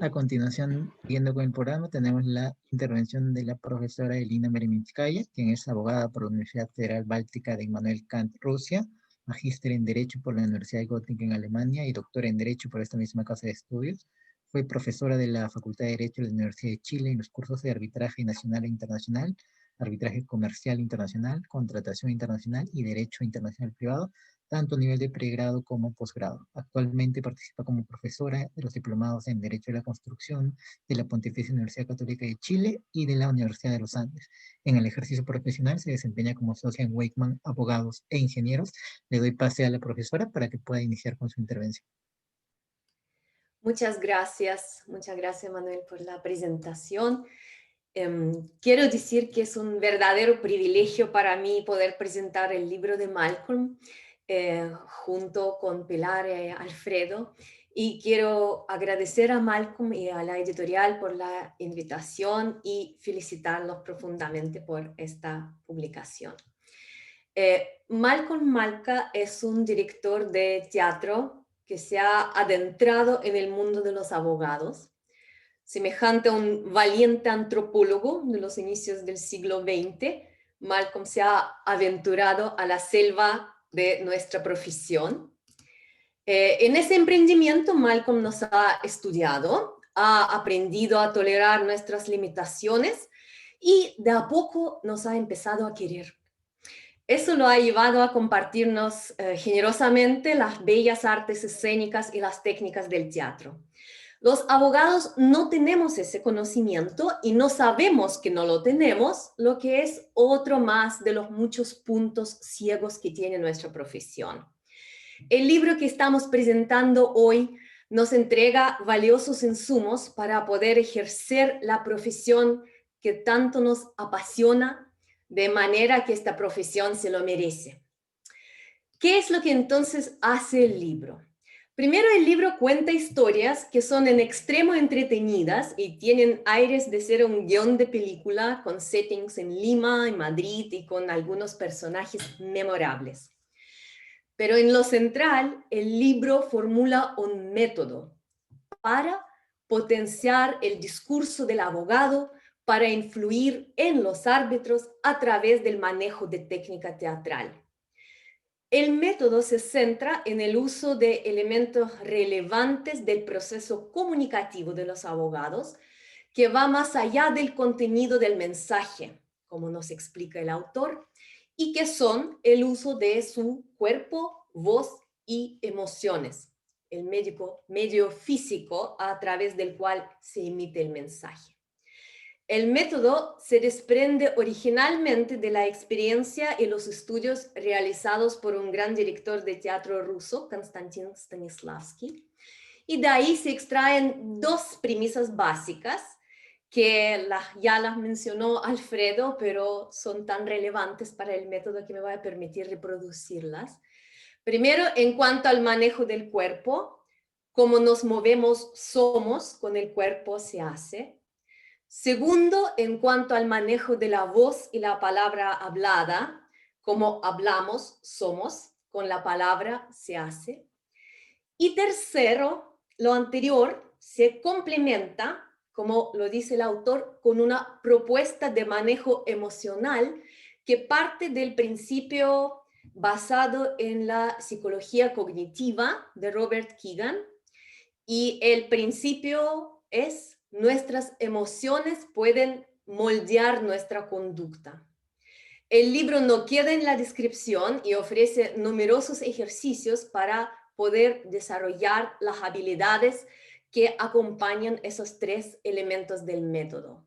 A continuación, siguiendo con el programa, tenemos la intervención de la profesora Elina Mereminskaya, quien es abogada por la Universidad Federal Báltica de Immanuel Kant, Rusia, magíster en Derecho por la Universidad de Göttingen en Alemania y doctora en Derecho por esta misma casa de estudios. Fue profesora de la Facultad de Derecho de la Universidad de Chile en los cursos de arbitraje nacional e internacional, arbitraje comercial internacional, contratación internacional y derecho internacional privado, tanto a nivel de pregrado como posgrado. Actualmente participa como profesora de los diplomados en Derecho de la Construcción de la Pontificia Universidad Católica de Chile y de la Universidad de los Andes. En el ejercicio profesional se desempeña como socia en Wakeman Abogados e Ingenieros. Le doy pase a la profesora para que pueda iniciar con su intervención. Muchas gracias Manuel por la presentación. Quiero decir que es un verdadero privilegio para mí poder presentar el libro de Malcolm junto con Pilar y Alfredo, y quiero agradecer a Malcolm y a la editorial por la invitación y felicitarlos profundamente por esta publicación. Malcolm Malka es un director de teatro que se ha adentrado en el mundo de los abogados, semejante a un valiente antropólogo de los inicios del siglo XX. Malcolm se ha aventurado a la selva de nuestra profesión. En ese emprendimiento, Malcolm nos ha estudiado, ha aprendido a tolerar nuestras limitaciones y de a poco nos ha empezado a querer. Eso lo ha llevado a compartirnos generosamente las bellas artes escénicas y las técnicas del teatro. Los abogados no tenemos ese conocimiento y no sabemos que no lo tenemos, lo que es otro más de los muchos puntos ciegos que tiene nuestra profesión. El libro que estamos presentando hoy nos entrega valiosos insumos para poder ejercer la profesión que tanto nos apasiona, de manera que esta profesión se lo merece. ¿Qué es lo que entonces hace el libro? Primero, el libro cuenta historias que son en extremo entretenidas y tienen aires de ser un guión de película con settings en Lima, en Madrid y con algunos personajes memorables. Pero en lo central, el libro formula un método para potenciar el discurso del abogado, para influir en los árbitros a través del manejo de técnica teatral. El método se centra en el uso de elementos relevantes del proceso comunicativo de los abogados, que va más allá del contenido del mensaje, como nos explica el autor, y que son el uso de su cuerpo, voz y emociones, el medio físico a través del cual se emite el mensaje. El método se desprende originalmente de la experiencia y los estudios realizados por un gran director de teatro ruso, Konstantin Stanislavski, y de ahí se extraen dos premisas básicas que ya las mencionó Alfredo, pero son tan relevantes para el método que me voy a permitir reproducirlas. Primero, en cuanto al manejo del cuerpo, cómo nos movemos somos, con el cuerpo se hace. Segundo, en cuanto al manejo de la voz y la palabra hablada, como hablamos, somos, con la palabra se hace. Y tercero, lo anterior se complementa, como lo dice el autor, con una propuesta de manejo emocional que parte del principio basado en la psicología cognitiva de Robert Kegan, y el principio es: nuestras emociones pueden moldear nuestra conducta. El libro no queda en la descripción y ofrece numerosos ejercicios para poder desarrollar las habilidades que acompañan esos tres elementos del método.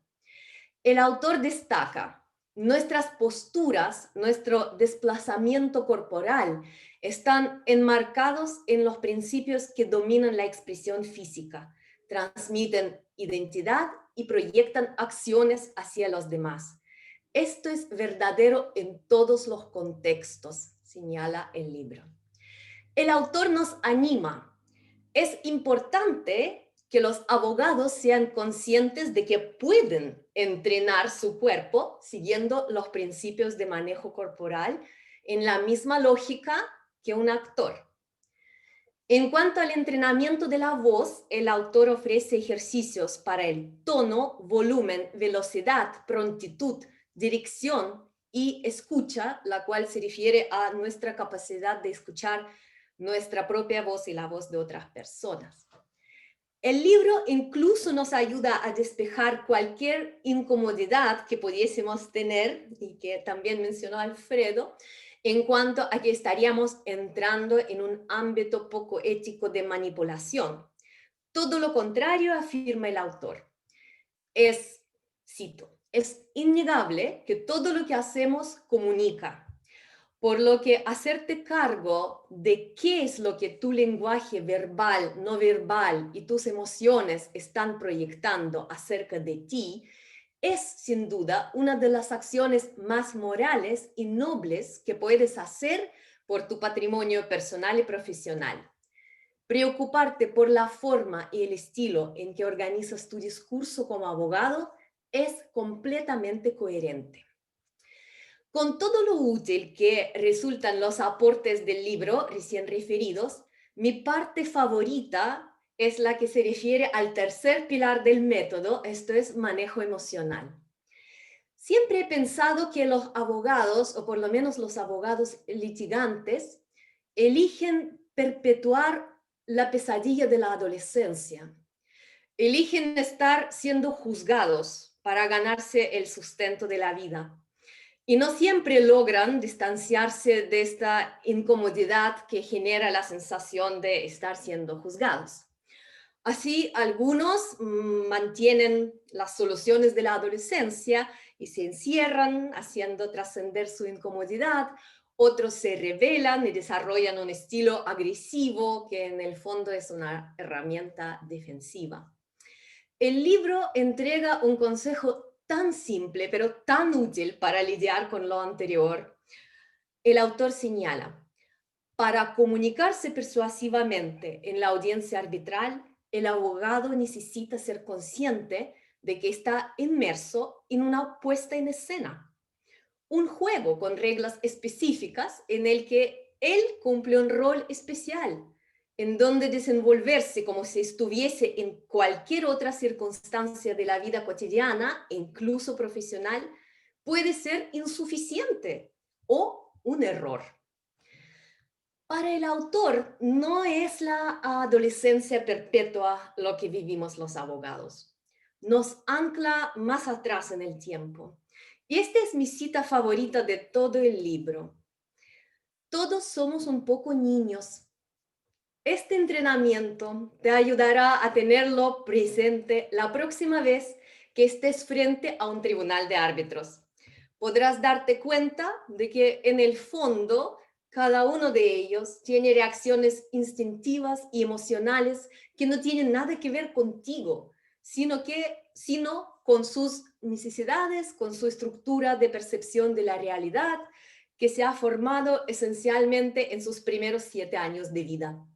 el autor destaca: nuestras posturas, nuestro desplazamiento corporal están enmarcados en los principios que dominan la expresión física, transmiten identidad y proyectan acciones hacia los demás. Esto es verdadero en todos los contextos, señala el libro. El autor nos anima. Es importante que los abogados sean conscientes de que pueden entrenar su cuerpo siguiendo los principios de manejo corporal en la misma lógica que un actor. En cuanto al entrenamiento de la voz, el autor ofrece ejercicios para el tono, volumen, velocidad, prontitud, dirección y escucha, la cual se refiere a nuestra capacidad de escuchar nuestra propia voz y la voz de otras personas. El libro incluso nos ayuda a despejar cualquier incomodidad que pudiésemos tener, y que también mencionó Alfredo, en cuanto a que estaríamos entrando en un ámbito poco ético de manipulación. Todo lo contrario, afirma el autor. Cito, es innegable que todo lo que hacemos comunica, por lo que hacerte cargo de qué es lo que tu lenguaje verbal, no verbal y tus emociones están proyectando acerca de ti es sin duda una de las acciones más morales y nobles que puedes hacer por tu patrimonio personal y profesional. Preocuparte por la forma y el estilo en que organizas tu discurso como abogado es completamente coherente. Con todo lo útil que resultan los aportes del libro recién referidos, mi parte favorita es la que se refiere al tercer pilar del método, esto es manejo emocional. Siempre he pensado que los abogados, o por lo menos los abogados litigantes, eligen perpetuar la pesadilla de la adolescencia. Eligen estar siendo juzgados para ganarse el sustento de la vida. Y no siempre logran distanciarse de esta incomodidad que genera la sensación de estar siendo juzgados. Así, algunos mantienen las soluciones de la adolescencia y se encierran, haciendo trascender su incomodidad. Otros se rebelan y desarrollan un estilo agresivo que en el fondo es una herramienta defensiva. El libro entrega un consejo tan simple, pero tan útil para lidiar con lo anterior. El autor señala: para comunicarse persuasivamente en la audiencia arbitral, el abogado necesita ser consciente de que está inmerso en una puesta en escena, un juego con reglas específicas en el que él cumple un rol especial, en donde desenvolverse como si estuviese en cualquier otra circunstancia de la vida cotidiana, incluso profesional, puede ser insuficiente o un error. Para el autor, no es la adolescencia perpetua lo que vivimos los abogados. Nos ancla más atrás en el tiempo. Y esta es mi cita favorita de todo el libro. Todos somos un poco niños. Este entrenamiento te ayudará a tenerlo presente la próxima vez que estés frente a un tribunal de árbitros. Podrás darte cuenta de que en el fondo cada uno de ellos tiene reacciones instintivas y emocionales que no tienen nada que ver contigo, sino con sus necesidades, con su estructura de percepción de la realidad que se ha formado esencialmente en sus primeros 7 años de vida.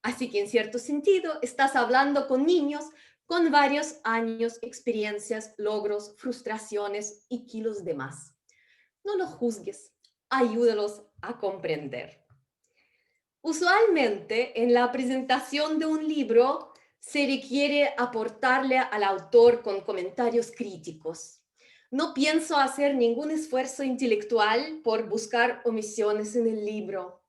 Así que en cierto sentido estás hablando con niños con varios años, experiencias, logros, frustraciones y kilos de más. No los juzgues, ayúdalos a comprender. Usualmente en la presentación de un libro se requiere aportarle al autor con comentarios críticos. No pienso hacer ningún esfuerzo intelectual por buscar omisiones en el libro.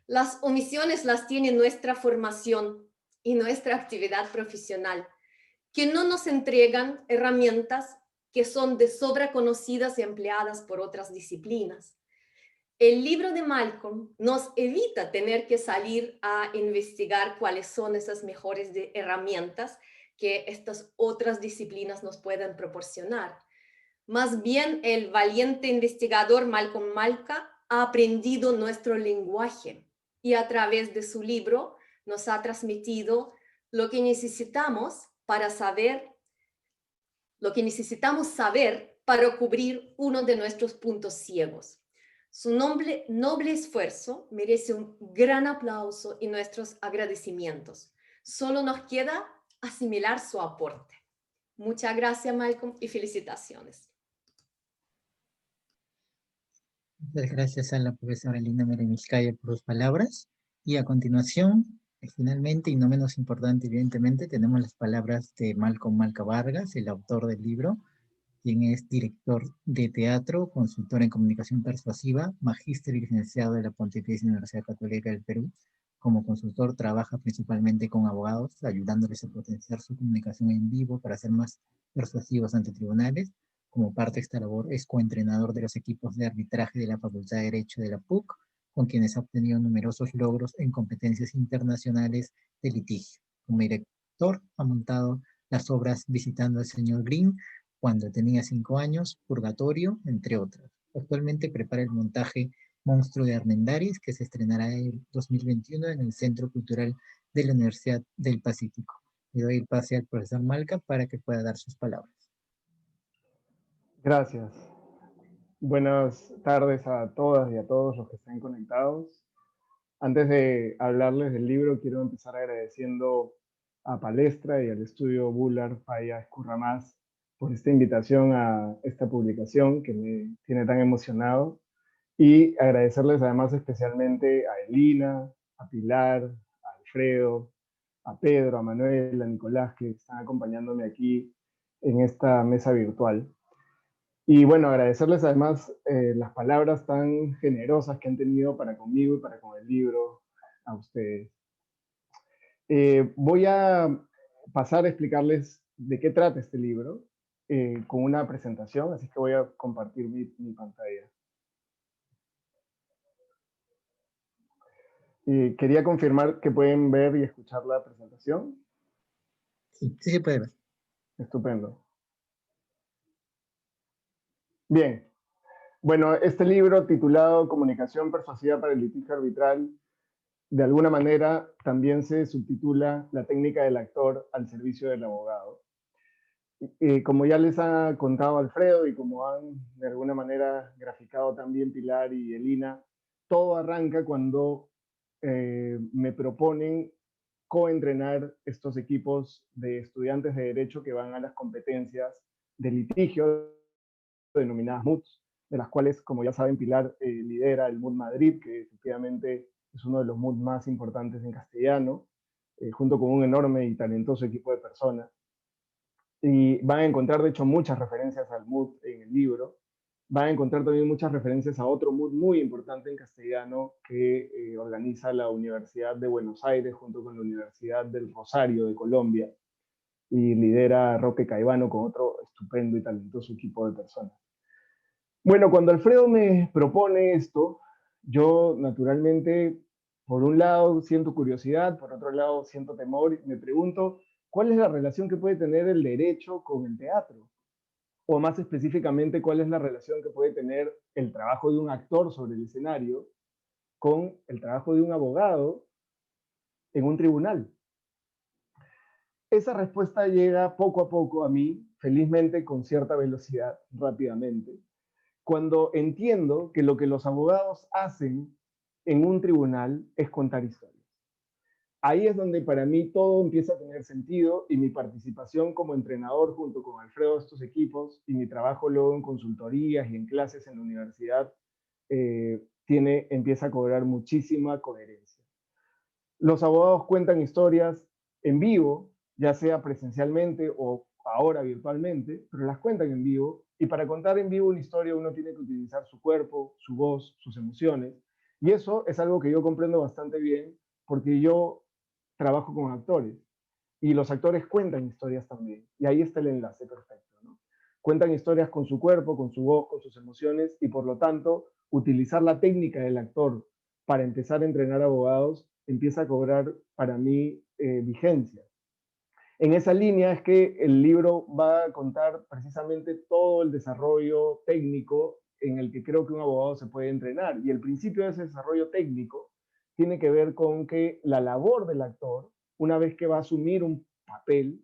Las omisiones las tiene nuestra formación y nuestra actividad profesional, que no nos entregan herramientas que son de sobra conocidas y empleadas por otras disciplinas. El libro de Malcolm nos evita tener que salir a investigar cuáles son esas mejores herramientas que estas otras disciplinas nos pueden proporcionar. Más bien el valiente investigador Malcolm Malka ha aprendido nuestro lenguaje y a través de su libro nos ha transmitido lo que necesitamos para saber, lo que necesitamos saber para cubrir uno de nuestros puntos ciegos. Su noble esfuerzo merece un gran aplauso y nuestros agradecimientos. Solo nos queda asimilar su aporte. Muchas gracias, Malcolm, y felicitaciones. Muchas gracias a la profesora Elina Meremizcaya por sus palabras. Y a continuación, finalmente, y no menos importante, evidentemente, tenemos las palabras de Malcolm Malka Vargas, el autor del libro, quien es director de teatro, consultor en comunicación persuasiva, magíster y licenciado de la Pontificia Universidad Católica del Perú. Como consultor trabaja principalmente con abogados, ayudándoles a potenciar su comunicación en vivo para ser más persuasivos ante tribunales. Como parte de esta labor es coentrenador de los equipos de arbitraje de la Facultad de Derecho de la PUC, con quienes ha obtenido numerosos logros en competencias internacionales de litigio. Como director ha montado las obras Visitando al Señor Green, Cuando tenía 5 años, Purgatorio, entre otras. Actualmente prepara el montaje Monstruo de Armendáriz, que se estrenará en 2021 en el Centro Cultural de la Universidad del Pacífico. Le doy el pase al profesor Malka para que pueda dar sus palabras. Gracias. Buenas tardes a todas y a todos los que estén conectados. Antes de hablarles del libro, quiero empezar agradeciendo a Palestra y al estudio Bullard Paya Escurramás por esta invitación a esta publicación que me tiene tan emocionado. Y agradecerles además especialmente a Elina, a Pilar, a Alfredo, a Pedro, a Manuel, a Nicolás, que están acompañándome aquí en esta mesa virtual. Y bueno, agradecerles además las palabras tan generosas que han tenido para conmigo y para con el libro a ustedes. Voy a pasar a explicarles de qué trata este libro con una presentación, así que voy a compartir mi pantalla. Quería confirmar que pueden ver y escuchar la presentación. Sí, sí se puede ver. Estupendo. Bien. Bueno, este libro titulado Comunicación persuasiva para el litigio arbitral, de alguna manera también se subtitula La técnica del actor al servicio del abogado. Como ya les ha contado Alfredo y como han de alguna manera graficado también Pilar y Elina, todo arranca cuando me proponen coentrenar estos equipos de estudiantes de Derecho que van a las competencias de litigio denominadas MUDs, de las cuales, como ya saben, Pilar lidera el MUD Madrid, que efectivamente es uno de los MUD más importantes en castellano, junto con un enorme y talentoso equipo de personas. Y van a encontrar, de hecho, muchas referencias al MUD en el libro. Van a encontrar también muchas referencias a otro MUD muy importante en castellano que organiza la Universidad de Buenos Aires junto con la Universidad del Rosario de Colombia y lidera Roque Caivano con otro estupendo y talentoso equipo de personas. Bueno, cuando Alfredo me propone esto, yo naturalmente, por un lado siento curiosidad, por otro lado siento temor y me pregunto, ¿cuál es la relación que puede tener el derecho con el teatro? O más específicamente, ¿cuál es la relación que puede tener el trabajo de un actor sobre el escenario con el trabajo de un abogado en un tribunal? Esa respuesta llega poco a poco a mí, felizmente con cierta velocidad, rápidamente, cuando entiendo que lo que los abogados hacen en un tribunal es contar historias. Ahí es donde para mí todo empieza a tener sentido y mi participación como entrenador junto con Alfredo de estos equipos y mi trabajo luego en consultorías y en clases en la universidad empieza a cobrar muchísima coherencia. Los abogados cuentan historias en vivo, ya sea presencialmente o ahora virtualmente, pero las cuentan en vivo, y para contar en vivo una historia uno tiene que utilizar su cuerpo, su voz, sus emociones, y eso es algo que yo comprendo bastante bien porque yo trabajo con actores y los actores cuentan historias también, y ahí está el enlace perfecto, ¿no? Cuentan historias con su cuerpo, con su voz, con sus emociones, y por lo tanto utilizar la técnica del actor para empezar a entrenar abogados empieza a cobrar para mí vigencia. En esa línea es que el libro va a contar precisamente todo el desarrollo técnico en el que creo que un abogado se puede entrenar. Y el principio de ese desarrollo técnico tiene que ver con que la labor del actor, una vez que va a asumir un papel,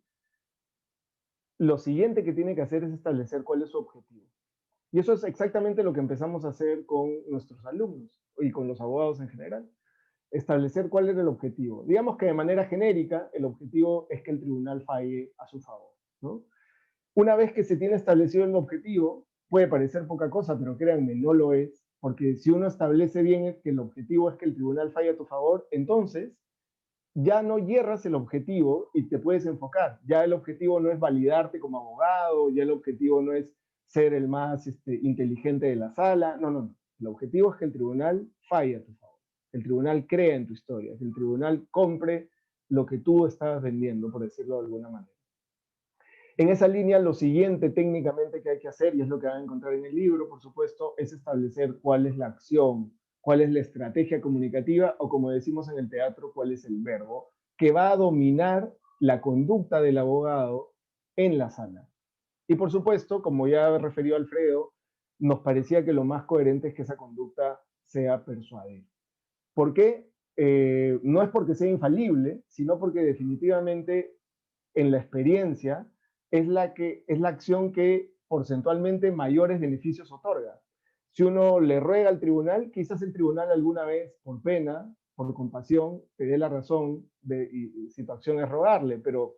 lo siguiente que tiene que hacer es establecer cuál es su objetivo. Y eso es exactamente lo que empezamos a hacer con nuestros alumnos y con los abogados en general. Establecer cuál era el objetivo. Digamos que de manera genérica, el objetivo es que el tribunal falle a su favor, ¿no? Una vez que se tiene establecido el objetivo, puede parecer poca cosa, pero créanme, no lo es, porque si uno establece bien que el objetivo es que el tribunal falle a tu favor, entonces ya no hierras el objetivo y te puedes enfocar. Ya el objetivo no es validarte como abogado, ya el objetivo no es ser el más inteligente de la sala, no, no, no. El objetivo es que el tribunal falle a tu favor. El tribunal crea en tu historia, que el tribunal compre lo que tú estabas vendiendo, por decirlo de alguna manera. En esa línea, lo siguiente técnicamente que hay que hacer, y es lo que van a encontrar en el libro, por supuesto, es establecer cuál es la acción, cuál es la estrategia comunicativa, o como decimos en el teatro, cuál es el verbo, que va a dominar la conducta del abogado en la sala. Y por supuesto, como ya refirió Alfredo, nos parecía que lo más coherente es que esa conducta sea persuadir. ¿Por qué? No es porque sea infalible, sino porque definitivamente en la experiencia es la acción que porcentualmente mayores beneficios otorga. Si uno le ruega al tribunal, quizás el tribunal alguna vez, por pena, por compasión, te dé la razón y si tu acción es rogarle, pero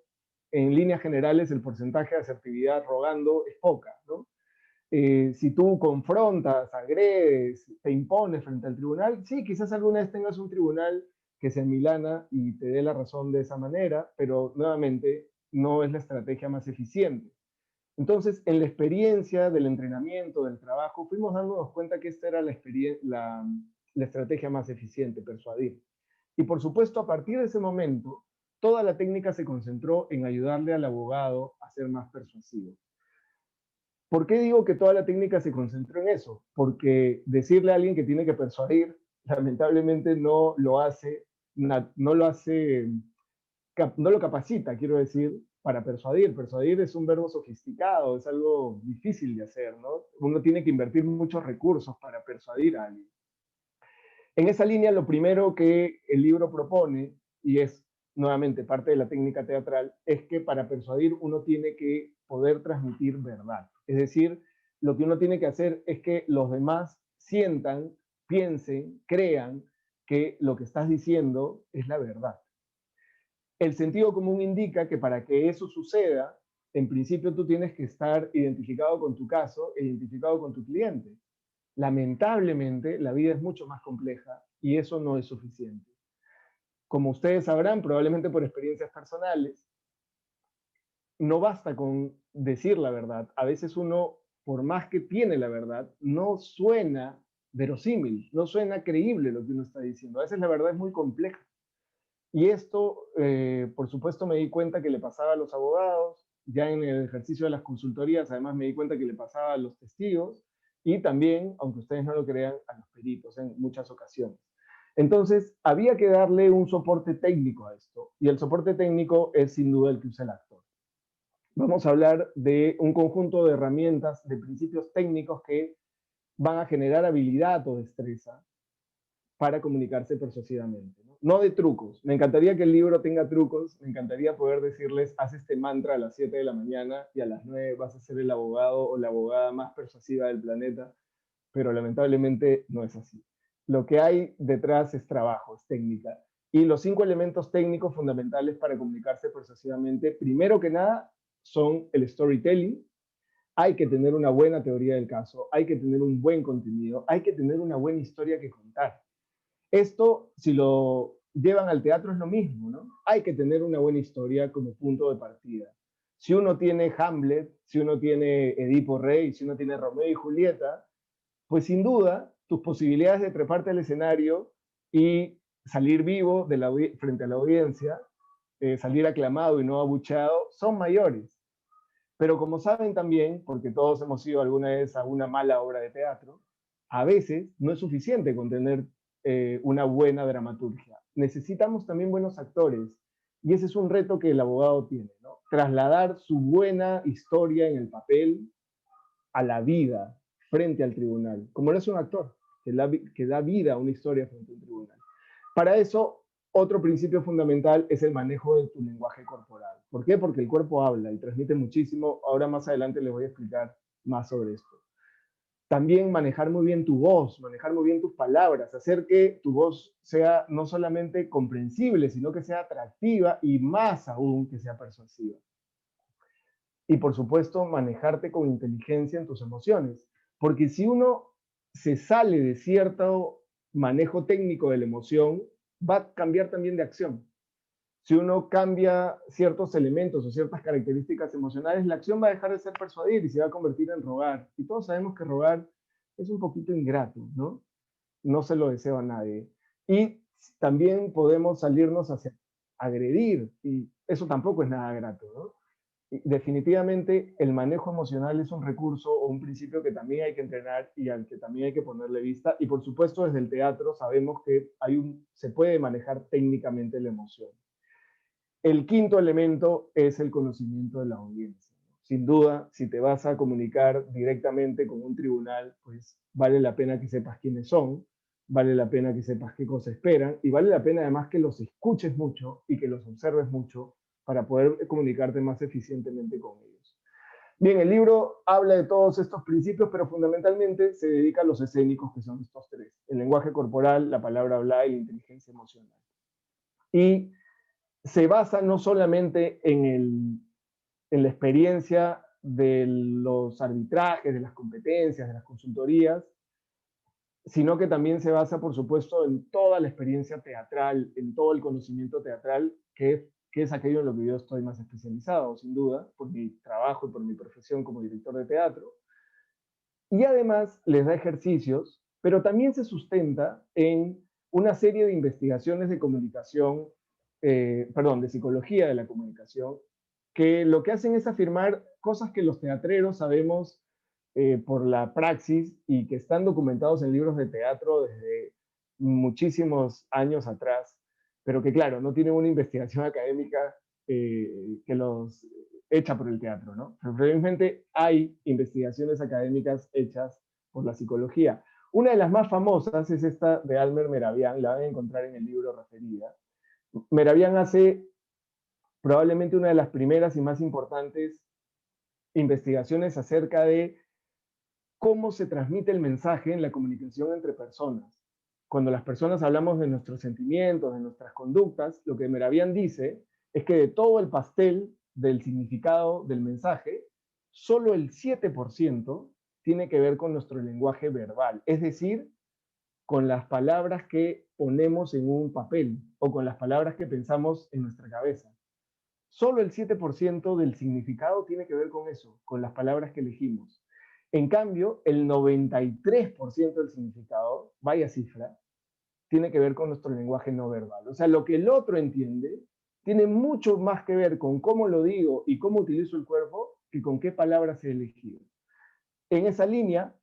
en líneas generales el porcentaje de asertividad rogando es poca, ¿no? Si tú confrontas, agredes, te impones frente al tribunal, sí, quizás alguna vez tengas un tribunal que se amilana y te dé la razón de esa manera, pero nuevamente no es la estrategia más eficiente. Entonces, en la experiencia del entrenamiento, del trabajo, fuimos dándonos cuenta que esta era la estrategia más eficiente, persuadir. Y por supuesto, a partir de ese momento, toda la técnica se concentró en ayudarle al abogado a ser más persuasivo. ¿Por qué digo que toda la técnica se concentró en eso? Porque decirle a alguien que tiene que persuadir, lamentablemente no lo capacita, quiero decir, para persuadir. Persuadir es un verbo sofisticado, es algo difícil de hacer, ¿no? Uno tiene que invertir muchos recursos para persuadir a alguien. En esa línea, lo primero que el libro propone, y es nuevamente parte de la técnica teatral, es que para persuadir uno tiene que poder transmitir verdad. Es decir, lo que uno tiene que hacer es que los demás sientan, piensen, crean que lo que estás diciendo es la verdad. El sentido común indica que para que eso suceda, en principio tú tienes que estar identificado con tu caso e identificado con tu cliente. Lamentablemente, la vida es mucho más compleja y eso no es suficiente. Como ustedes sabrán, probablemente por experiencias personales, no basta con decir la verdad. A veces uno, por más que tiene la verdad, no suena verosímil, no suena creíble lo que uno está diciendo. A veces la verdad es muy compleja. Y esto, por supuesto, me di cuenta que le pasaba a los abogados, ya en el ejercicio de las consultorías, además me di cuenta que le pasaba a los testigos y también, aunque ustedes no lo crean, a los peritos en muchas ocasiones. Entonces, había que darle un soporte técnico a esto, y el soporte técnico es sin duda el que usa el actor. Vamos a hablar de un conjunto de herramientas, de principios técnicos que van a generar habilidad o destreza para comunicarse persuasivamente, ¿no? No de trucos. Me encantaría que el libro tenga trucos, me encantaría poder decirles, haz este mantra a las 7 de la mañana y a las 9 vas a ser el abogado o la abogada más persuasiva del planeta, pero lamentablemente no es así. Lo que hay detrás es trabajo, es técnica. Y los 5 elementos técnicos fundamentales para comunicarse persuasivamente, primero que nada, son el storytelling. Hay que tener una buena teoría del caso, hay que tener un buen contenido, hay que tener una buena historia que contar. Esto, si lo llevan al teatro, es lo mismo, ¿no? Hay que tener una buena historia como punto de partida. Si uno tiene Hamlet, si uno tiene Edipo Rey, si uno tiene Romeo y Julieta, pues sin duda tus posibilidades de treparte al escenario y salir vivo frente a la audiencia, salir aclamado y no abucheado, son mayores. Pero como saben también, porque todos hemos ido alguna vez a una mala obra de teatro, a veces no es suficiente con tener una buena dramaturgia. Necesitamos también buenos actores. Y ese es un reto que el abogado tiene, ¿no? trasladar su buena historia en el papel a la vida frente al tribunal, como eres un actor que da vida a una historia frente a un tribunal. Para eso, otro principio fundamental es el manejo de tu lenguaje corporal. ¿Por qué? Porque el cuerpo habla y transmite muchísimo. Ahora más adelante les voy a explicar más sobre esto. También manejar muy bien tu voz, manejar muy bien tus palabras, hacer que tu voz sea no solamente comprensible, sino que sea atractiva y más aún que sea persuasiva. Y por supuesto, manejarte con inteligencia en tus emociones. Porque si uno se sale de cierto manejo técnico de la emoción, va a cambiar también de acción. Si uno cambia ciertos elementos o ciertas características emocionales, la acción va a dejar de ser persuadir y se va a convertir en rogar. Y todos sabemos que rogar es un poquito ingrato, ¿no? No se lo deseo a nadie. Y también podemos salirnos hacia agredir, y eso tampoco es nada grato, ¿no? Definitivamente el manejo emocional es un recurso o un principio que también hay que entrenar y al que también hay que ponerle vista. Y por supuesto desde el teatro sabemos que se puede manejar técnicamente la emoción. El quinto elemento es el conocimiento de la audiencia. Sin duda, si te vas a comunicar directamente con un tribunal, pues vale la pena que sepas quiénes son, vale la pena que sepas qué cosas esperan y vale la pena además que los escuches mucho y que los observes mucho para poder comunicarte más eficientemente con ellos. Bien, el libro habla de todos estos principios, pero fundamentalmente se dedica a los escénicos, que son estos tres: el lenguaje corporal, la palabra hablada y la inteligencia emocional. Y se basa no solamente en la experiencia de los arbitrajes, de las competencias, de las consultorías, sino que también se basa, por supuesto, en toda la experiencia teatral, en todo el conocimiento teatral, que es aquello en lo que yo estoy más especializado, sin duda, por mi trabajo y por mi profesión como director de teatro. Y además les da ejercicios, pero también se sustenta en una serie de investigaciones de comunicación, de psicología de la comunicación, que lo que hacen es afirmar cosas que los teatreros sabemos por la praxis y que están documentados en libros de teatro desde muchísimos años atrás, pero que claro, no tienen una investigación académica que los hecha por el teatro, ¿no? Pero realmente hay investigaciones académicas hechas por la psicología. Una de las más famosas es esta de Almer Meravian, la van a encontrar en el libro referida. Meravian hace probablemente una de las primeras y más importantes investigaciones acerca de cómo se transmite el mensaje en la comunicación entre personas. Cuando las personas hablamos de nuestros sentimientos, de nuestras conductas, lo que Meravian dice es que de todo el pastel del significado del mensaje, solo el 7% tiene que ver con nuestro lenguaje verbal, es decir, con las palabras que ponemos en un papel o con las palabras que pensamos en nuestra cabeza. Solo el 7% del significado tiene que ver con eso, con las palabras que elegimos. En cambio, el 93% del significado, vaya cifra, tiene que ver con nuestro lenguaje no verbal. O sea, lo que el otro entiende tiene mucho más que ver con cómo lo digo y cómo utilizo el cuerpo que con qué palabras he elegido. En esa línea,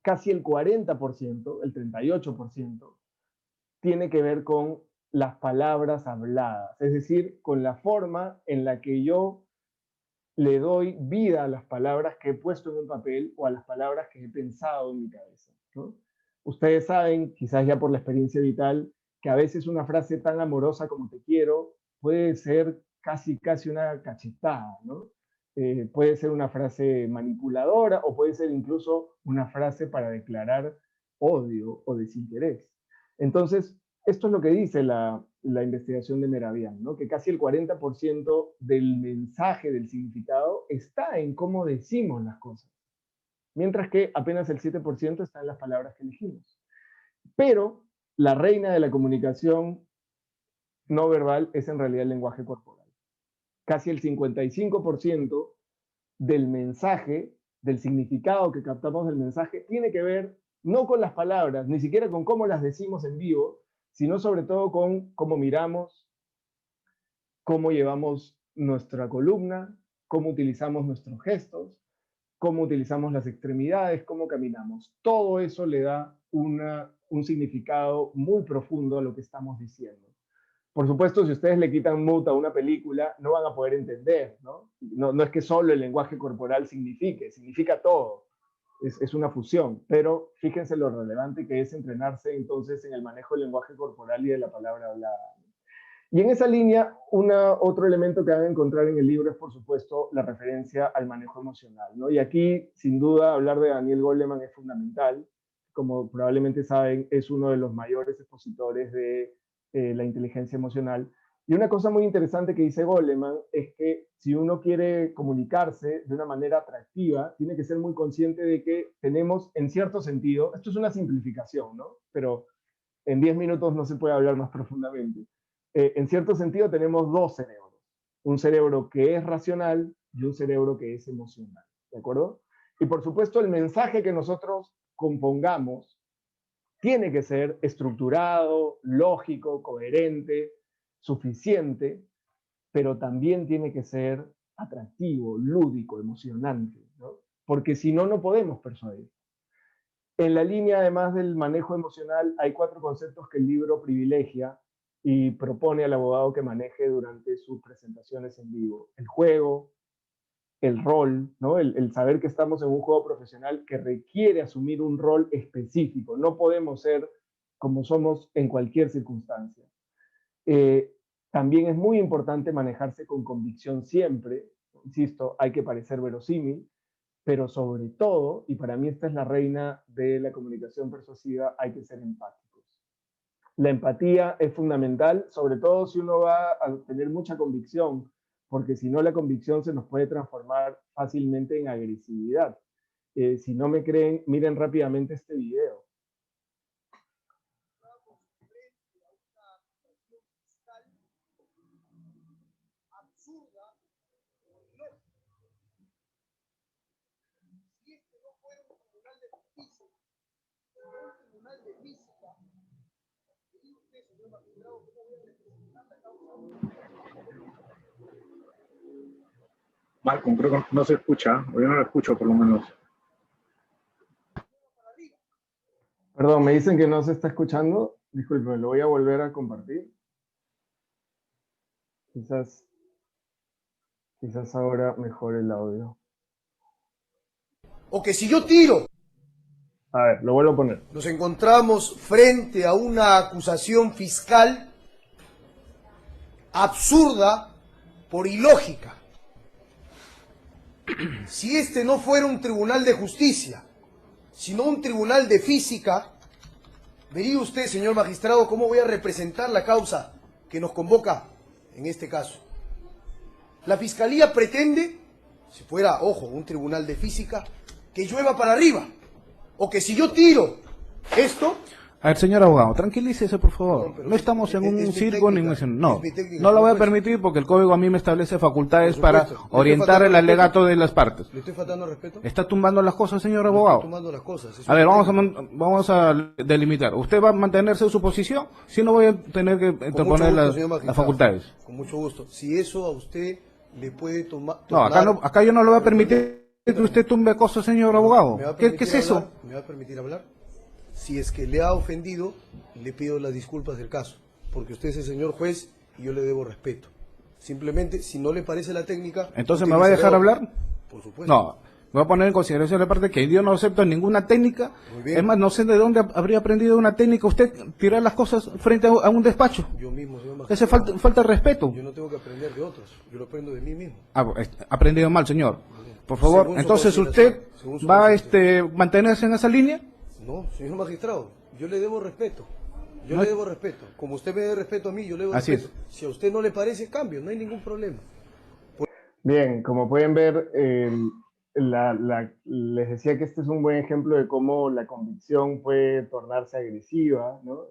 casi el 40%, el 38%, tiene que ver con las palabras habladas, es decir, con la forma en la que yo le doy vida a las palabras que he puesto en un papel o a las palabras que he pensado en mi cabeza, ¿no? Ustedes saben, quizás ya por la experiencia vital, que a veces una frase tan amorosa como te quiero puede ser casi una cachetada, ¿no? Puede ser una frase manipuladora o puede ser incluso una frase para declarar odio o desinterés. Entonces, esto es lo que dice la investigación de Meravian, ¿no? Que casi el 40% del mensaje, del significado, está en cómo decimos las cosas, mientras que apenas el 7% está en las palabras que elegimos. Pero la reina de la comunicación no verbal es en realidad el lenguaje corporal. Casi el 55% del mensaje, del significado que captamos del mensaje, tiene que ver no con las palabras, ni siquiera con cómo las decimos en vivo, sino sobre todo con cómo miramos, cómo llevamos nuestra columna, cómo utilizamos nuestros gestos, cómo utilizamos las extremidades, cómo caminamos. Todo eso le da un significado muy profundo a lo que estamos diciendo. Por supuesto, si ustedes le quitan mood a una película, no van a poder entender, ¿no? No es que solo el lenguaje corporal significa todo. Es una fusión, pero fíjense lo relevante que es entrenarse entonces en el manejo del lenguaje corporal y de la palabra hablada. Y en esa línea, otro elemento que van a encontrar en el libro es, por supuesto, la referencia al manejo emocional, ¿no? Y aquí, sin duda, hablar de Daniel Goleman es fundamental. Como probablemente saben, es uno de los mayores expositores de la inteligencia emocional. Y una cosa muy interesante que dice Goleman es que si uno quiere comunicarse de una manera atractiva, tiene que ser muy consciente de que tenemos, en cierto sentido, esto es una simplificación, ¿no? Pero en 10 minutos no se puede hablar más profundamente. En cierto sentido tenemos dos cerebros, un cerebro que es racional y un cerebro que es emocional, ¿de acuerdo? Y por supuesto el mensaje que nosotros compongamos tiene que ser estructurado, lógico, coherente, suficiente, pero también tiene que ser atractivo, lúdico, emocionante, ¿no? Porque si no, no podemos persuadir. En la línea, además del manejo emocional, hay 4 conceptos que el libro privilegia y propone al abogado que maneje durante sus presentaciones en vivo. El juego, el rol, ¿no? El saber que estamos en un juego profesional que requiere asumir un rol específico. No podemos ser como somos en cualquier circunstancia. También es muy importante manejarse con convicción siempre. Insisto, hay que parecer verosímil, pero sobre todo, y para mí esta es la reina de la comunicación persuasiva, hay que ser empáticos. La empatía es fundamental, sobre todo si uno va a tener mucha convicción, porque si no la convicción se nos puede transformar fácilmente en agresividad. Si no me creen, miren rápidamente este video. Malcolm, creo que no se escucha, o yo no lo escucho por lo menos. Perdón, me dicen que no se está escuchando. Disculpen, lo voy a volver a compartir. Quizás ahora mejore el audio. O que si yo tiro, A ver, lo vuelvo a poner. nos encontramos frente a una acusación fiscal absurda por ilógica. Si este no fuera un tribunal de justicia, sino un tribunal de física, vería usted, señor magistrado, cómo voy a representar la causa que nos convoca en este caso. La fiscalía pretende, si fuera, ojo, un tribunal de física, que llueva para arriba, o que si yo tiro esto... A ver, señor abogado, tranquilícese, por favor. Perdón, No estamos en un circo ni en un... No, es mi técnica, no lo voy a no puede- permitir porque el código a mí me establece facultades Por para supuesto. orientar el alegato de las partes. ¿Le estoy faltando al respeto? ¿Está tumbando las cosas, señor No abogado? estoy tomando las cosas. Es A ver, una vamos a delimitar. ¿Usted va a mantenerse en su posición? Si no, voy a tener que Con mucho interponer gusto, las señor magistrado. facultades. Con mucho gusto. Si eso a usted le puede tomar... No, acá yo no le voy a permitir que usted tumbe cosas, señor abogado. ¿Me va a ¿Qué permitir es eso? hablar? ¿Me va a permitir hablar? Si es que le ha ofendido, le pido las disculpas del caso, porque usted es el señor juez y yo le debo respeto. Simplemente, si no le parece la técnica... Entonces, ¿me va a dejar utilizaré hablar? otra. Por supuesto. No, voy a poner en consideración la parte que yo no acepto ninguna técnica. Muy bien. Es más, no sé de dónde habría aprendido una técnica usted tirar las cosas frente a un despacho. Yo mismo, señor Ese magistrado. falta de respeto. Yo no tengo que aprender de otros, yo lo aprendo de mí mismo. Ha aprendido mal, señor. Por favor, Según su entonces consideración, usted según su va a consideración. mantenerse en esa línea. No, señor magistrado, yo le debo respeto. Yo No le hay- debo respeto. Como usted me debe respeto a mí, yo le debo Así respeto. Si a usted no le parece, cambio, no hay ningún problema. Bien, como pueden ver, les decía que este es un buen ejemplo de cómo la convicción puede tornarse agresiva, ¿no?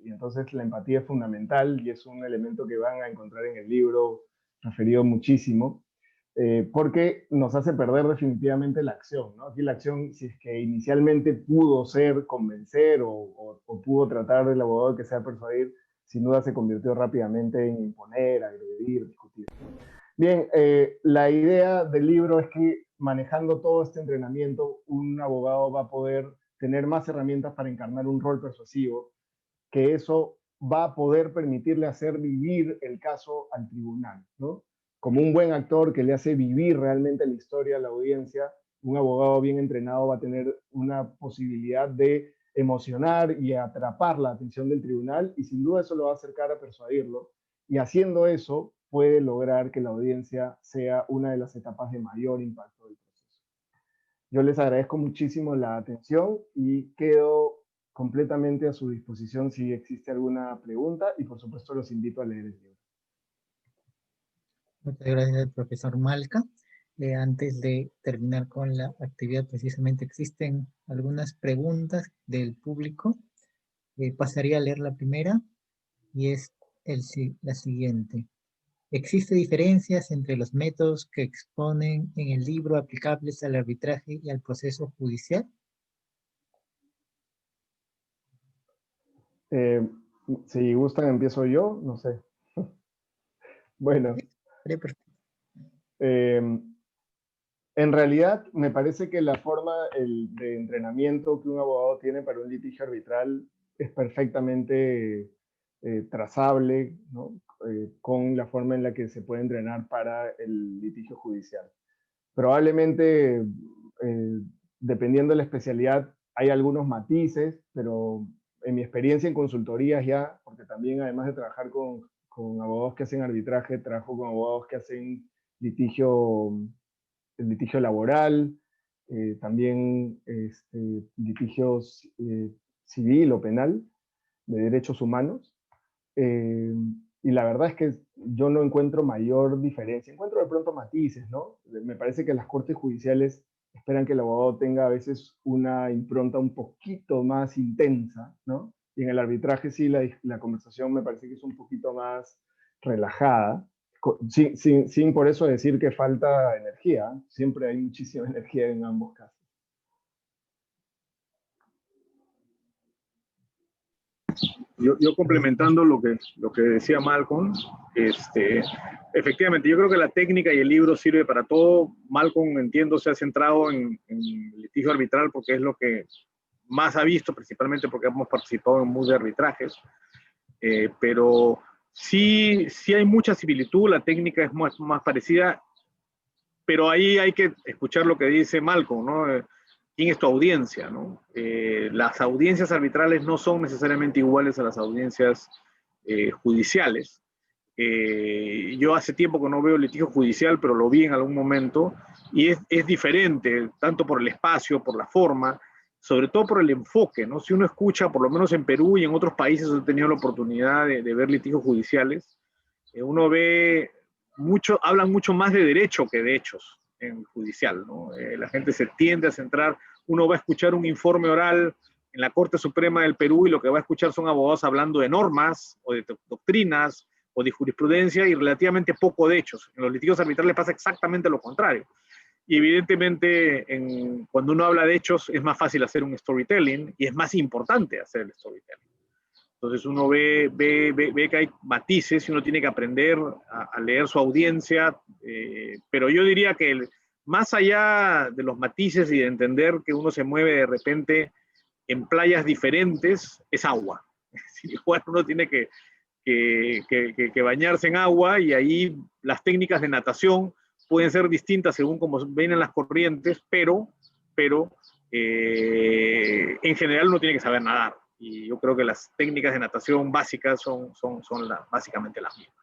Y entonces la empatía es fundamental y es un elemento que van a encontrar en el libro referido muchísimo, porque nos hace perder definitivamente la acción, ¿no? Aquí la acción, si es que inicialmente pudo ser convencer o pudo tratar del abogado que sea persuadir, sin duda se convirtió rápidamente en imponer, agredir, discutir. Bien, la idea del libro es que manejando todo este entrenamiento, un abogado va a poder tener más herramientas para encarnar un rol persuasivo, que eso va a poder permitirle hacer vivir el caso al tribunal, ¿no? Como un buen actor que le hace vivir realmente la historia a la audiencia, un abogado bien entrenado va a tener una posibilidad de emocionar y atrapar la atención del tribunal, y sin duda eso lo va a acercar a persuadirlo, y haciendo eso puede lograr que la audiencia sea una de las etapas de mayor impacto del proceso. Yo les agradezco muchísimo la atención y quedo completamente a su disposición si existe alguna pregunta, y por supuesto los invito a leer el libro. Muchas gracias, profesor Malca. Antes de terminar con la actividad, precisamente existen algunas preguntas del público. Pasaría a leer la primera y es la siguiente. ¿Existe diferencias entre los métodos que exponen en el libro aplicables al arbitraje y al proceso judicial? Si gustan, empiezo yo, no sé. Bueno, en realidad me parece que la forma de entrenamiento que un abogado tiene para un litigio arbitral es perfectamente trazable, ¿no? Con la forma en la que se puede entrenar para el litigio judicial. Probablemente, dependiendo de la especialidad, hay algunos matices, pero en mi experiencia en consultorías ya, porque también además de trabajar con abogados que hacen arbitraje, trabajo con abogados que hacen litigio laboral, también litigios civil o penal, de derechos humanos. Y la verdad es que yo no encuentro mayor diferencia. Encuentro de pronto matices, ¿no? Me parece que las cortes judiciales esperan que el abogado tenga a veces una impronta un poquito más intensa, ¿no? Y en el arbitraje sí, la conversación me parece que es un poquito más relajada, sin por eso decir que falta energía. Siempre hay muchísima energía en ambos casos. Yo complementando lo que decía Malcolm, efectivamente, yo creo que la técnica y el libro sirve para todo. Malcolm, entiendo, se ha centrado en litigio arbitral porque es lo que más ha visto, principalmente porque hemos participado en muchos arbitrajes, pero sí hay mucha similitud, la técnica es más parecida, pero ahí hay que escuchar lo que dice Malcolm, ¿no? ¿Quién es tu audiencia, no? Las audiencias arbitrales no son necesariamente iguales a las audiencias judiciales. Yo hace tiempo que no veo litigio judicial, pero lo vi en algún momento, y es diferente, tanto por el espacio, por la forma, sobre todo por el enfoque, ¿no? Si uno escucha, por lo menos en Perú y en otros países he tenido la oportunidad de ver litigios judiciales, uno ve hablan mucho más de derecho que de hechos en judicial, ¿no? La gente se tiende a centrar, uno va a escuchar un informe oral en la Corte Suprema del Perú y lo que va a escuchar son abogados hablando de normas o de doctrinas o de jurisprudencia y relativamente poco de hechos. En los litigios arbitrales pasa exactamente lo contrario. Y evidentemente cuando uno habla de hechos es más fácil hacer un storytelling y es más importante hacer el storytelling. Entonces uno ve que hay matices y uno tiene que aprender a leer su audiencia, pero yo diría que más allá de los matices y de entender que uno se mueve de repente en playas diferentes, es agua. Igual uno tiene que bañarse en agua y ahí las técnicas de natación pueden ser distintas según cómo vienen las corrientes, pero en general uno tiene que saber nadar. Y yo creo que las técnicas de natación básicas son básicamente las mismas.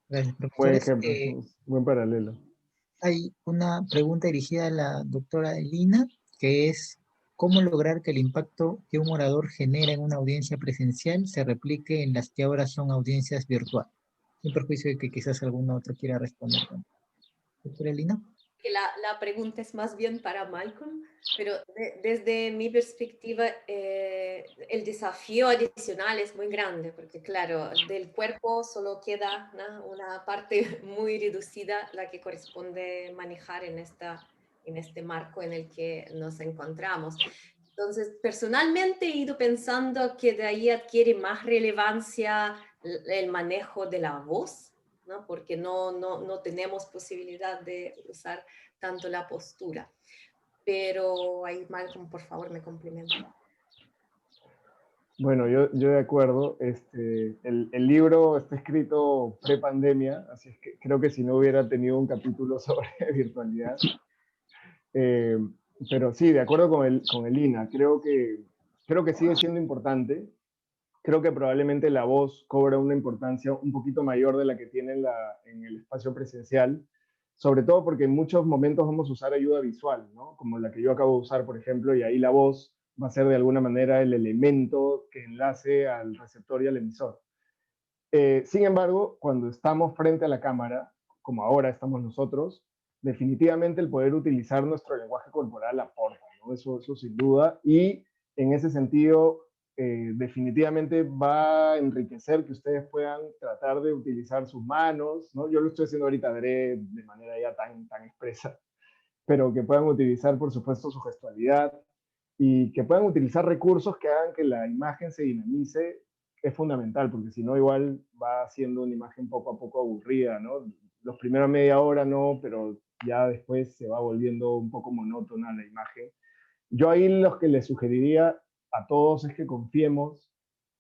Gracias, Buen profesores. ejemplo, buen paralelo. Hay una pregunta dirigida a la doctora Elina, que es ¿cómo lograr que el impacto que un orador genera en una audiencia presencial se replique en las que ahora son audiencias virtuales? Sin perjuicio de que quizás alguno otro quiera responder. Doctora Elina. La pregunta es más bien para Malcolm, pero desde mi perspectiva el desafío adicional es muy grande, porque claro, del cuerpo solo queda, ¿no?, una parte muy reducida, la que corresponde manejar en este marco en el que nos encontramos. Entonces, personalmente he ido pensando que de ahí adquiere más relevancia el manejo de la voz, ¿no? Porque no tenemos posibilidad de usar tanto la postura. Pero ahí, Malcolm, por favor, me complementa. Bueno, yo de acuerdo. El libro está escrito pre-pandemia, así es que creo que si no hubiera tenido un capítulo sobre virtualidad. Eh, pero sí, de acuerdo con el INA, creo que sigue siendo importante. Creo que probablemente la voz cobra una importancia un poquito mayor de la que tiene en el espacio presencial, sobre todo porque en muchos momentos vamos a usar ayuda visual, ¿no? Como la que yo acabo de usar, por ejemplo, y ahí la voz va a ser de alguna manera el elemento que enlace al receptor y al emisor. Sin embargo, cuando estamos frente a la cámara, como ahora estamos nosotros, definitivamente el poder utilizar nuestro lenguaje corporal aporta, ¿no? Eso sin duda. Y en ese sentido, definitivamente va a enriquecer que ustedes puedan tratar de utilizar sus manos, ¿no? Yo lo estoy haciendo ahorita de manera ya tan expresa, pero que puedan utilizar, por supuesto, su gestualidad y que puedan utilizar recursos que hagan que la imagen se dinamice es fundamental, porque si no igual va siendo una imagen poco a poco aburrida, ¿no? Los primeros media hora no, pero ya después se va volviendo un poco monótona la imagen. Yo ahí lo que les sugeriría a todos es que confiemos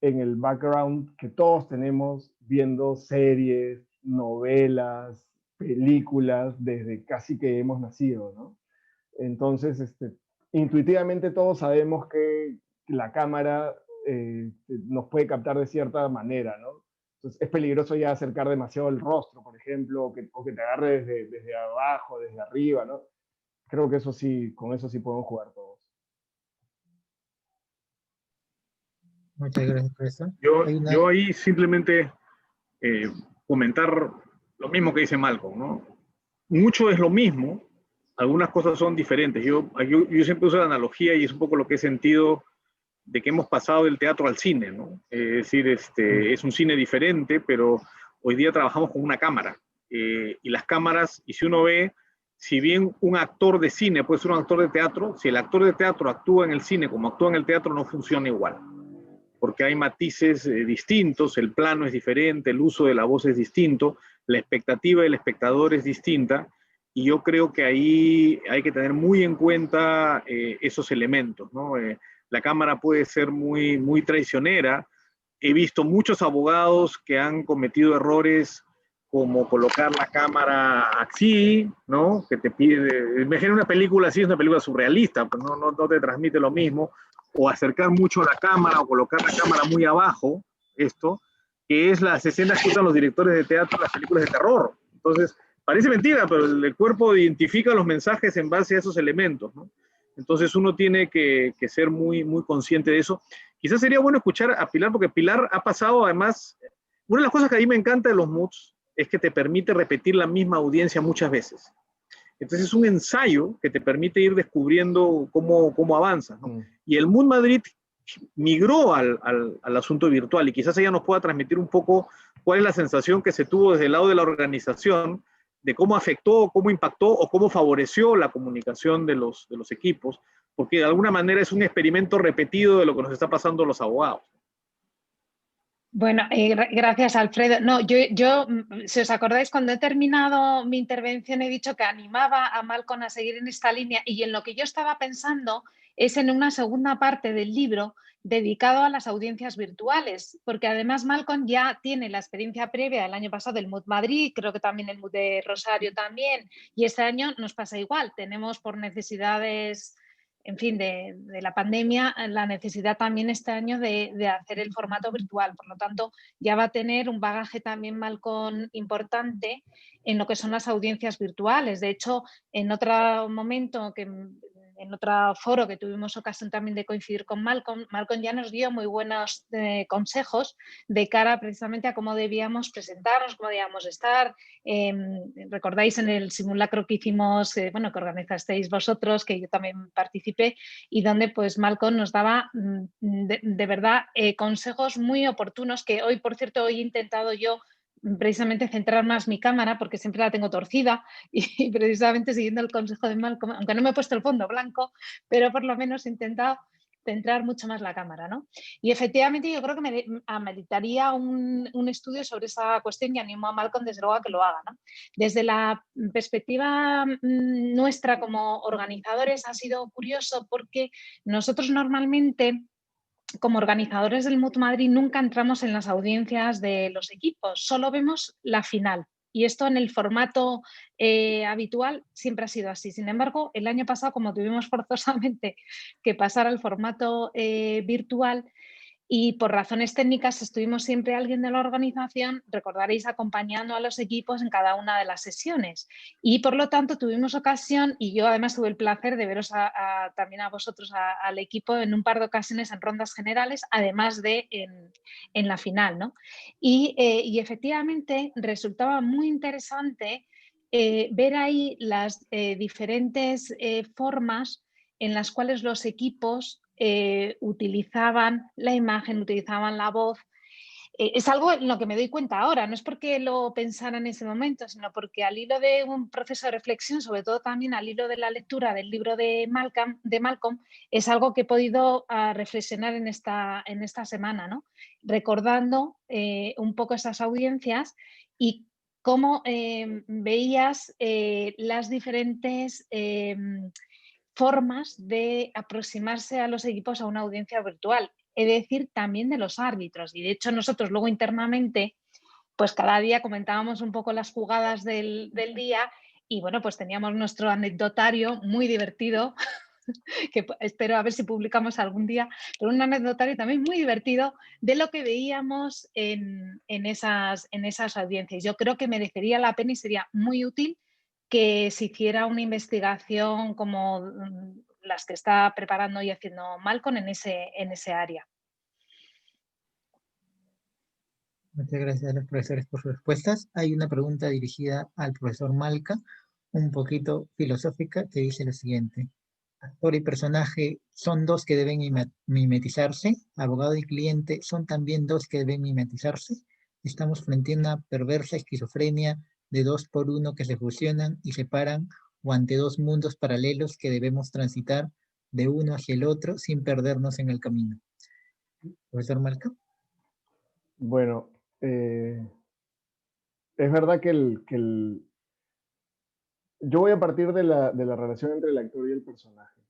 en el background que todos tenemos viendo series, novelas, películas desde casi que hemos nacido, ¿no? Entonces, intuitivamente todos sabemos que la cámara nos puede captar de cierta manera, ¿no? Entonces, es peligroso ya acercar demasiado el rostro, por ejemplo, o que te agarre desde abajo, desde arriba, ¿no? Creo que eso sí, con eso sí podemos jugar todos. Muchas gracias, profesor. Yo ahí simplemente comentar lo mismo que dice Malcolm, ¿no? Mucho es lo mismo, algunas cosas son diferentes. Yo siempre uso la analogía y es un poco lo que he sentido de que hemos pasado del teatro al cine, ¿no? Es decir, es un cine diferente, pero hoy día trabajamos con una cámara. Y las cámaras, y si uno ve, si bien un actor de cine puede ser un actor de teatro, si el actor de teatro actúa en el cine como actúa en el teatro, no funciona igual. Porque hay matices distintos, el plano es diferente, el uso de la voz es distinto, la expectativa del espectador es distinta, y yo creo que ahí hay que tener muy en cuenta esos elementos, ¿no? La cámara puede ser muy traicionera. He visto muchos abogados que han cometido errores como colocar la cámara así, ¿no? Que te pide, imagina una película así, es una película surrealista, pues no te transmite lo mismo, o acercar mucho la cámara o colocar la cámara muy abajo, que es las escenas que usan los directores de teatro en las películas de terror. Entonces, parece mentira, pero el cuerpo identifica los mensajes en base a esos elementos, ¿no? Entonces uno tiene que ser muy consciente de eso. Quizás sería bueno escuchar a Pilar, porque Pilar ha pasado además, una de las cosas que a mí me encanta de los MOOCs es que te permite repetir la misma audiencia muchas veces. Entonces es un ensayo que te permite ir descubriendo cómo avanzas, ¿no? Y el Mood Madrid migró al asunto virtual y quizás ella nos pueda transmitir un poco cuál es la sensación que se tuvo desde el lado de la organización, de cómo afectó, cómo impactó o cómo favoreció la comunicación de los equipos, porque de alguna manera es un experimento repetido de lo que nos está pasando a los abogados. Bueno, gracias, Alfredo. No, yo, si os acordáis, cuando he terminado mi intervención he dicho que animaba a Malcolm a seguir en esta línea, y en lo que yo estaba pensando es en una segunda parte del libro dedicado a las audiencias virtuales, porque además Malcolm ya tiene la experiencia previa del año pasado del Mood Madrid, creo que también el Mood de Rosario también, y este año nos pasa igual, tenemos por necesidades, en fin, de la pandemia, la necesidad también este año de hacer el formato virtual. Por lo tanto, ya va a tener un bagaje también Malcolm importante en lo que son las audiencias virtuales. De hecho, en otro momento, en otro foro que tuvimos ocasión también de coincidir con Malcolm ya nos dio muy buenos consejos de cara precisamente a cómo debíamos presentarnos, cómo debíamos estar. Recordáis en el simulacro que hicimos, que organizasteis vosotros, que yo también participé, y donde pues Malcolm nos daba de verdad consejos muy oportunos, que hoy, por cierto, hoy he intentado yo precisamente centrar más mi cámara porque siempre la tengo torcida, y precisamente siguiendo el consejo de Malcolm, aunque no me he puesto el fondo blanco, pero por lo menos he intentado centrar mucho más la cámara, ¿no? Y efectivamente yo creo que me ameritaría un estudio sobre esa cuestión, y animo a Malcolm desde luego a que lo haga, ¿no? Desde la perspectiva nuestra como organizadores ha sido curioso porque nosotros normalmente como organizadores del MUT Madrid nunca entramos en las audiencias de los equipos, solo vemos la final. Y esto en el formato habitual siempre ha sido así. Sin embargo, el año pasado, como tuvimos forzosamente que pasar al formato virtual, y por razones técnicas estuvimos siempre alguien de la organización, recordaréis, acompañando a los equipos en cada una de las sesiones. Y por lo tanto tuvimos ocasión, y yo además tuve el placer de veros también a vosotros, al equipo, en un par de ocasiones en rondas generales, además de en la final, ¿no? Y efectivamente resultaba muy interesante ver ahí las diferentes formas en las cuales los equipos utilizaban la imagen, utilizaban la voz. Es algo en lo que me doy cuenta ahora, no es porque lo pensara en ese momento, sino porque al hilo de un proceso de reflexión, sobre todo también al hilo de la lectura del libro de Malcolm, es algo que he podido reflexionar en esta semana, ¿no? Recordando un poco esas audiencias y cómo veías las diferentes formas de aproximarse a los equipos a una audiencia virtual. Es decir, también de los árbitros. Y de hecho nosotros luego internamente, pues cada día comentábamos un poco las jugadas del día y bueno, pues teníamos nuestro anecdotario muy divertido, que espero a ver si publicamos algún día, pero un anecdotario también muy divertido de lo que veíamos en esas audiencias. Yo creo que merecería la pena y sería muy útil que se hiciera una investigación como las que está preparando y haciendo Malcolm en ese área. Muchas gracias a los profesores por sus respuestas. Hay una pregunta dirigida al profesor Malca, un poquito filosófica, que dice lo siguiente. Actor y personaje son dos que deben mimetizarse. Abogado y cliente son también dos que deben mimetizarse. Estamos frente a una perversa esquizofrenia de 2 por 1 que se fusionan y separan, o ante dos mundos paralelos que debemos transitar de uno hacia el otro sin perdernos en el camino. Profesor Malca. Bueno, es verdad que yo voy a partir de la relación entre el actor y el personaje.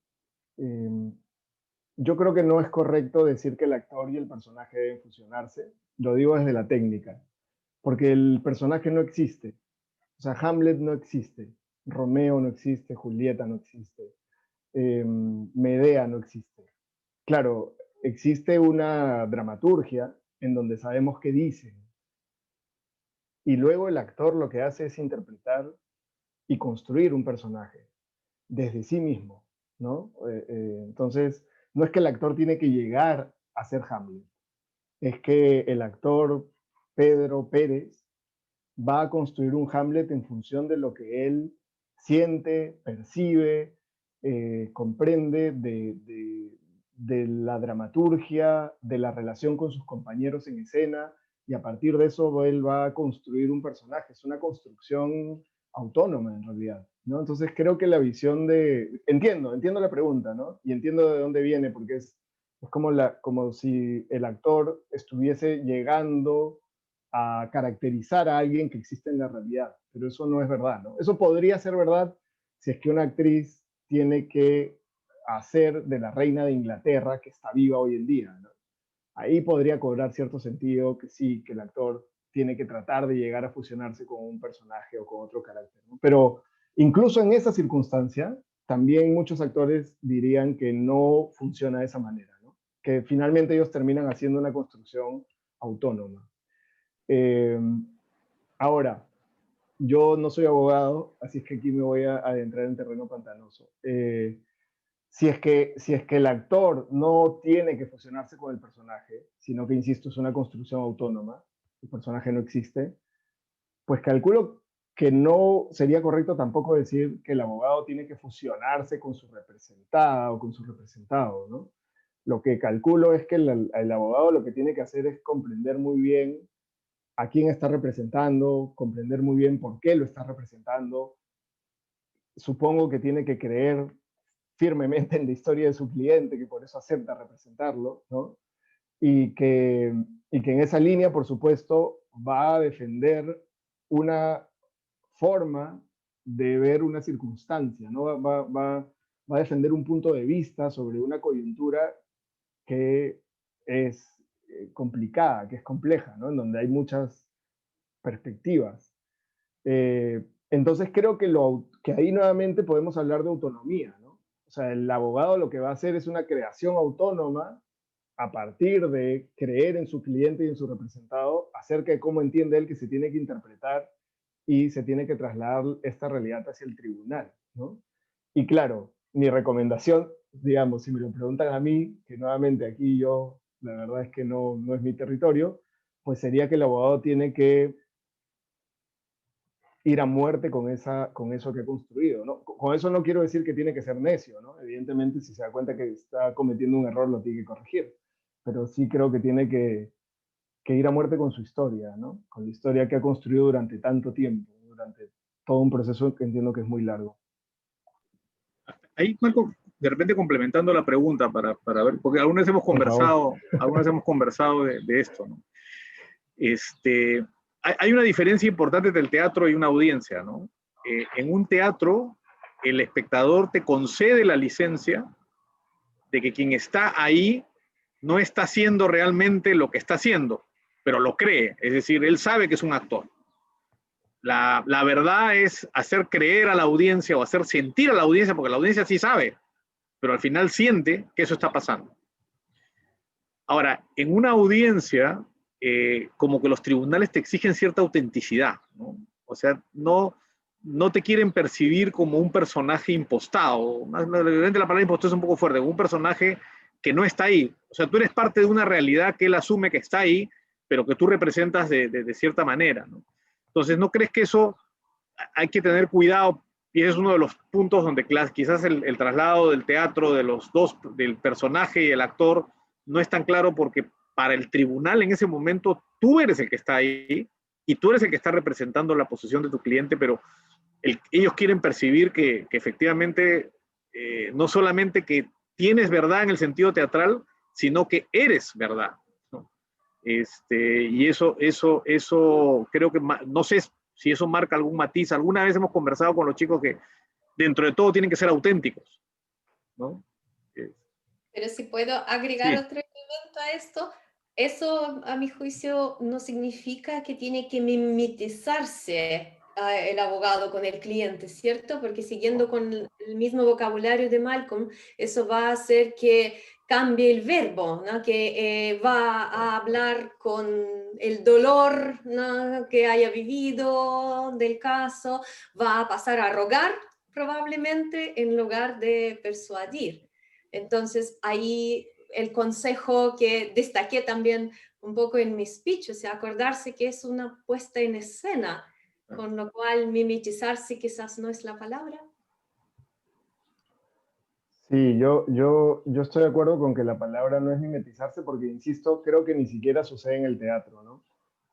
Yo creo que no es correcto decir que el actor y el personaje deben fusionarse. Lo digo desde la técnica, porque el personaje no existe. O sea, Hamlet no existe, Romeo no existe, Julieta no existe, Medea no existe. Claro, existe una dramaturgia en donde sabemos qué dicen. Y luego el actor lo que hace es interpretar y construir un personaje desde sí mismo, ¿no? Entonces, no es que el actor tiene que llegar a ser Hamlet, es que el actor Pedro Pérez va a construir un Hamlet en función de lo que él siente, percibe, comprende de la dramaturgia, de la relación con sus compañeros en escena, y a partir de eso él va a construir un personaje. Es una construcción autónoma en realidad, ¿no? Entonces creo que la visión de... Entiendo la pregunta, ¿no? Y entiendo de dónde viene, porque es como si el actor estuviese llegando a caracterizar a alguien que existe en la realidad, pero eso no es verdad, ¿no? Eso podría ser verdad si es que una actriz tiene que hacer de la reina de Inglaterra que está viva hoy en día, ¿no? Ahí podría cobrar cierto sentido que sí, que el actor tiene que tratar de llegar a fusionarse con un personaje o con otro carácter, ¿no? Pero incluso en esa circunstancia, también muchos actores dirían que no funciona de esa manera, ¿no? Que finalmente ellos terminan haciendo una construcción autónoma. Ahora, yo no soy abogado, así es que aquí me voy a adentrar en terreno pantanoso. Si es que el actor no tiene que fusionarse con el personaje, sino que, insisto, es una construcción autónoma, el personaje no existe, pues calculo que no sería correcto tampoco decir que el abogado tiene que fusionarse con su representada o con su representado, ¿no? Lo que calculo es que el abogado lo que tiene que hacer es comprender muy bien a quién está representando, comprender muy bien por qué lo está representando. Supongo que tiene que creer firmemente en la historia de su cliente, que por eso acepta representarlo, ¿no? Y que en esa línea, por supuesto, va a defender una forma de ver una circunstancia, ¿no? Va a defender un punto de vista sobre una coyuntura que es complicada, que es compleja, ¿no? En donde hay muchas perspectivas. Entonces creo que ahí nuevamente podemos hablar de autonomía, ¿no? O sea, el abogado lo que va a hacer es una creación autónoma a partir de creer en su cliente y en su representado acerca de cómo entiende él que se tiene que interpretar y se tiene que trasladar esta realidad hacia el tribunal, ¿no? Y claro, mi recomendación, digamos, si me lo preguntan a mí, que nuevamente aquí yo, la verdad es que no es mi territorio, pues sería que el abogado tiene que ir a muerte con eso que ha construido, ¿no? Con eso no quiero decir que tiene que ser necio, ¿no? Evidentemente, si se da cuenta que está cometiendo un error, lo tiene que corregir. Pero sí creo que tiene que ir a muerte con su historia, ¿no? Con la historia que ha construido durante tanto tiempo, durante todo un proceso que entiendo que es muy largo. Ahí, Marco, de repente complementando la pregunta para ver, porque algunas hemos conversado de esto, ¿no? Hay una diferencia importante entre el teatro y una audiencia, ¿no? En un teatro, el espectador te concede la licencia de que quien está ahí no está haciendo realmente lo que está haciendo, pero lo cree, es decir, él sabe que es un actor. La verdad es hacer creer a la audiencia o hacer sentir a la audiencia, porque la audiencia sí sabe, pero al final siente que eso está pasando. Ahora, en una audiencia, como que los tribunales te exigen cierta autenticidad, ¿no? O sea, no te quieren percibir como un personaje impostado. Evidentemente la palabra impostado es un poco fuerte, como un personaje que no está ahí. O sea, tú eres parte de una realidad que él asume que está ahí, pero que tú representas de cierta manera, ¿no? Entonces, ¿no crees que eso hay que tener cuidado? Y ese es uno de los puntos donde quizás el traslado del teatro de los dos, del personaje y el actor, no es tan claro, porque para el tribunal en ese momento tú eres el que está ahí y tú eres el que está representando la posición de tu cliente, pero ellos quieren percibir que efectivamente no solamente que tienes verdad en el sentido teatral, sino que eres verdad, ¿no? Y eso creo que, no sé si eso marca algún matiz. Alguna vez hemos conversado con los chicos que dentro de todo tienen que ser auténticos, ¿no? Pero si puedo agregar Sí. otro elemento a esto, eso a mi juicio no significa que tiene que mimetizarse el abogado con el cliente, ¿cierto? Porque siguiendo con el mismo vocabulario de Malcolm, eso va a hacer que cambie el verbo, ¿no? Que va a hablar con el dolor, ¿no?, que haya vivido del caso, va a pasar a rogar probablemente en lugar de persuadir. Entonces, ahí el consejo que destaqué también un poco en mi speech, o sea, acordarse que es una puesta en escena, con lo cual mimetizarse quizás no es la palabra. Sí, yo estoy de acuerdo con que la palabra no es mimetizarse, porque, insisto, creo que ni siquiera sucede en el teatro, ¿no?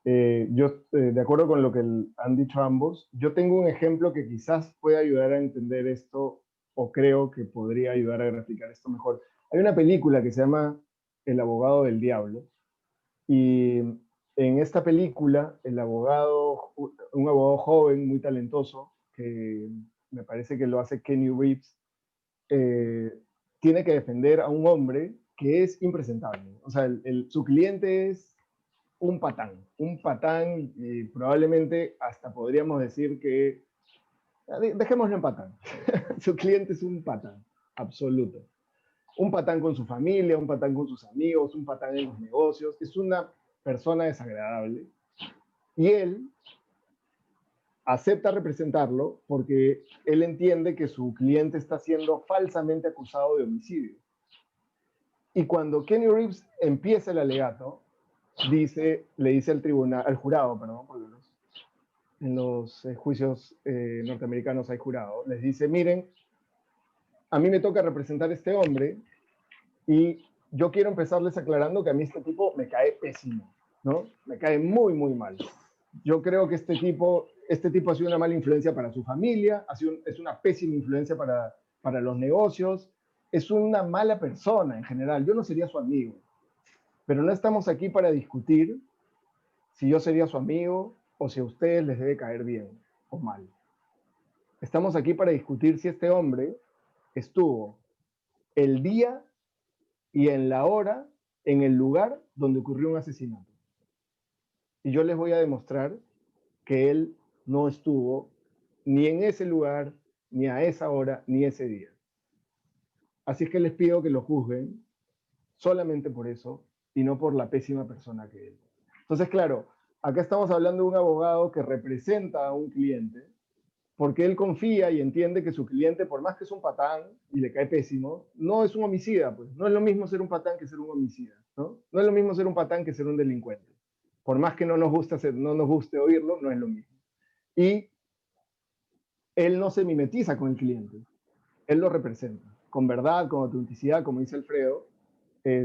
De acuerdo con lo que han dicho ambos, yo tengo un ejemplo que quizás pueda ayudar a entender esto, o creo que podría ayudar a graficar esto mejor. Hay una película que se llama El abogado del diablo, y en esta película un abogado joven, muy talentoso, que me parece que lo hace Kenny Reeves, tiene que defender a un hombre que es impresentable. O sea, su cliente es un patán, y probablemente hasta podríamos decir que, dejémoslo en patán, su cliente es un patán, absoluto. Un patán con su familia, un patán con sus amigos, un patán en los negocios, es una persona desagradable. Y él acepta representarlo porque él entiende que su cliente está siendo falsamente acusado de homicidio. Y cuando Kenny Reeves empieza el alegato, le dice al tribunal, al jurado, perdón, porque en los juicios norteamericanos hay jurado, les dice: miren, a mí me toca representar a este hombre y yo quiero empezarles aclarando que a mí este tipo me cae pésimo, ¿no? Me cae muy, muy mal. Yo creo que este tipo ha sido una mala influencia para su familia, es una pésima influencia para los negocios, es una mala persona en general. Yo no sería su amigo, pero no estamos aquí para discutir si yo sería su amigo o si a ustedes les debe caer bien o mal. Estamos aquí para discutir si este hombre estuvo el día y en la hora en el lugar donde ocurrió un asesinato. Y yo les voy a demostrar que él no estuvo ni en ese lugar, ni a esa hora, ni ese día. Así es que les pido que lo juzguen solamente por eso y no por la pésima persona que él. Entonces, claro, acá estamos hablando de un abogado que representa a un cliente porque él confía y entiende que su cliente, por más que es un patán y le cae pésimo, no es un homicida, pues. No es lo mismo ser un patán que ser un homicida, ¿no? No es lo mismo ser un patán que ser un delincuente. Por más que no nos guste oírlo, no es lo mismo. Y él no se mimetiza con el cliente. Él lo representa, con verdad, con autenticidad, como dice Alfredo,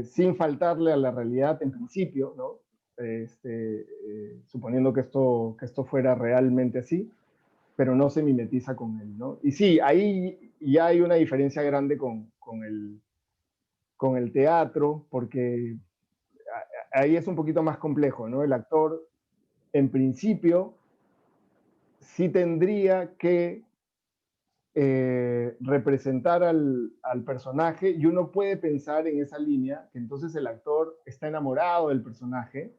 sin faltarle a la realidad en principio, ¿no? Suponiendo que esto fuera realmente así, pero no se mimetiza con él, ¿no? Y sí, ahí ya hay una diferencia grande con el teatro, porque ahí es un poquito más complejo, ¿no? El actor, en principio, sí tendría que representar al personaje, y uno puede pensar en esa línea, que entonces el actor está enamorado del personaje,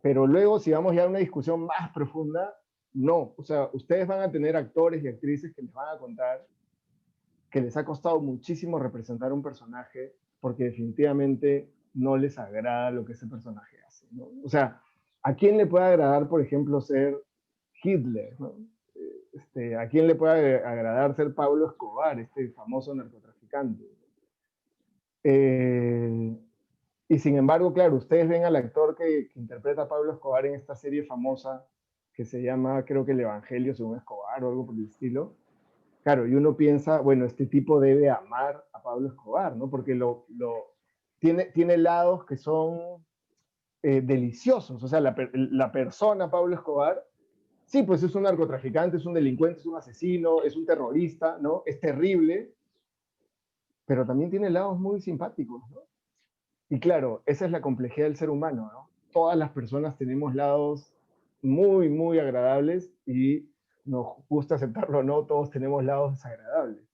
pero luego si vamos ya a una discusión más profunda, no, o sea, ustedes van a tener actores y actrices que les van a contar que les ha costado muchísimo representar un personaje porque definitivamente no les agrada lo que ese personaje hace, ¿no? O sea, ¿a quién le puede agradar, por ejemplo, ser Hitler, ¿no? ¿A quién le puede agradar ser Pablo Escobar, este famoso narcotraficante? Y sin embargo, claro, ustedes ven al actor que interpreta a Pablo Escobar en esta serie famosa que se llama, creo que El Evangelio según Escobar o algo por el estilo. Claro, y uno piensa, bueno, este tipo debe amar a Pablo Escobar, ¿no? Porque tiene lados que son deliciosos. O sea, la persona Pablo Escobar, sí, pues es un narcotraficante, es un delincuente, es un asesino, es un terrorista, ¿no? Es terrible, pero también tiene lados muy simpáticos, ¿no? Y claro, esa es la complejidad del ser humano, ¿no? Todas las personas tenemos lados muy, muy agradables y nos gusta aceptarlo o no, todos tenemos lados desagradables.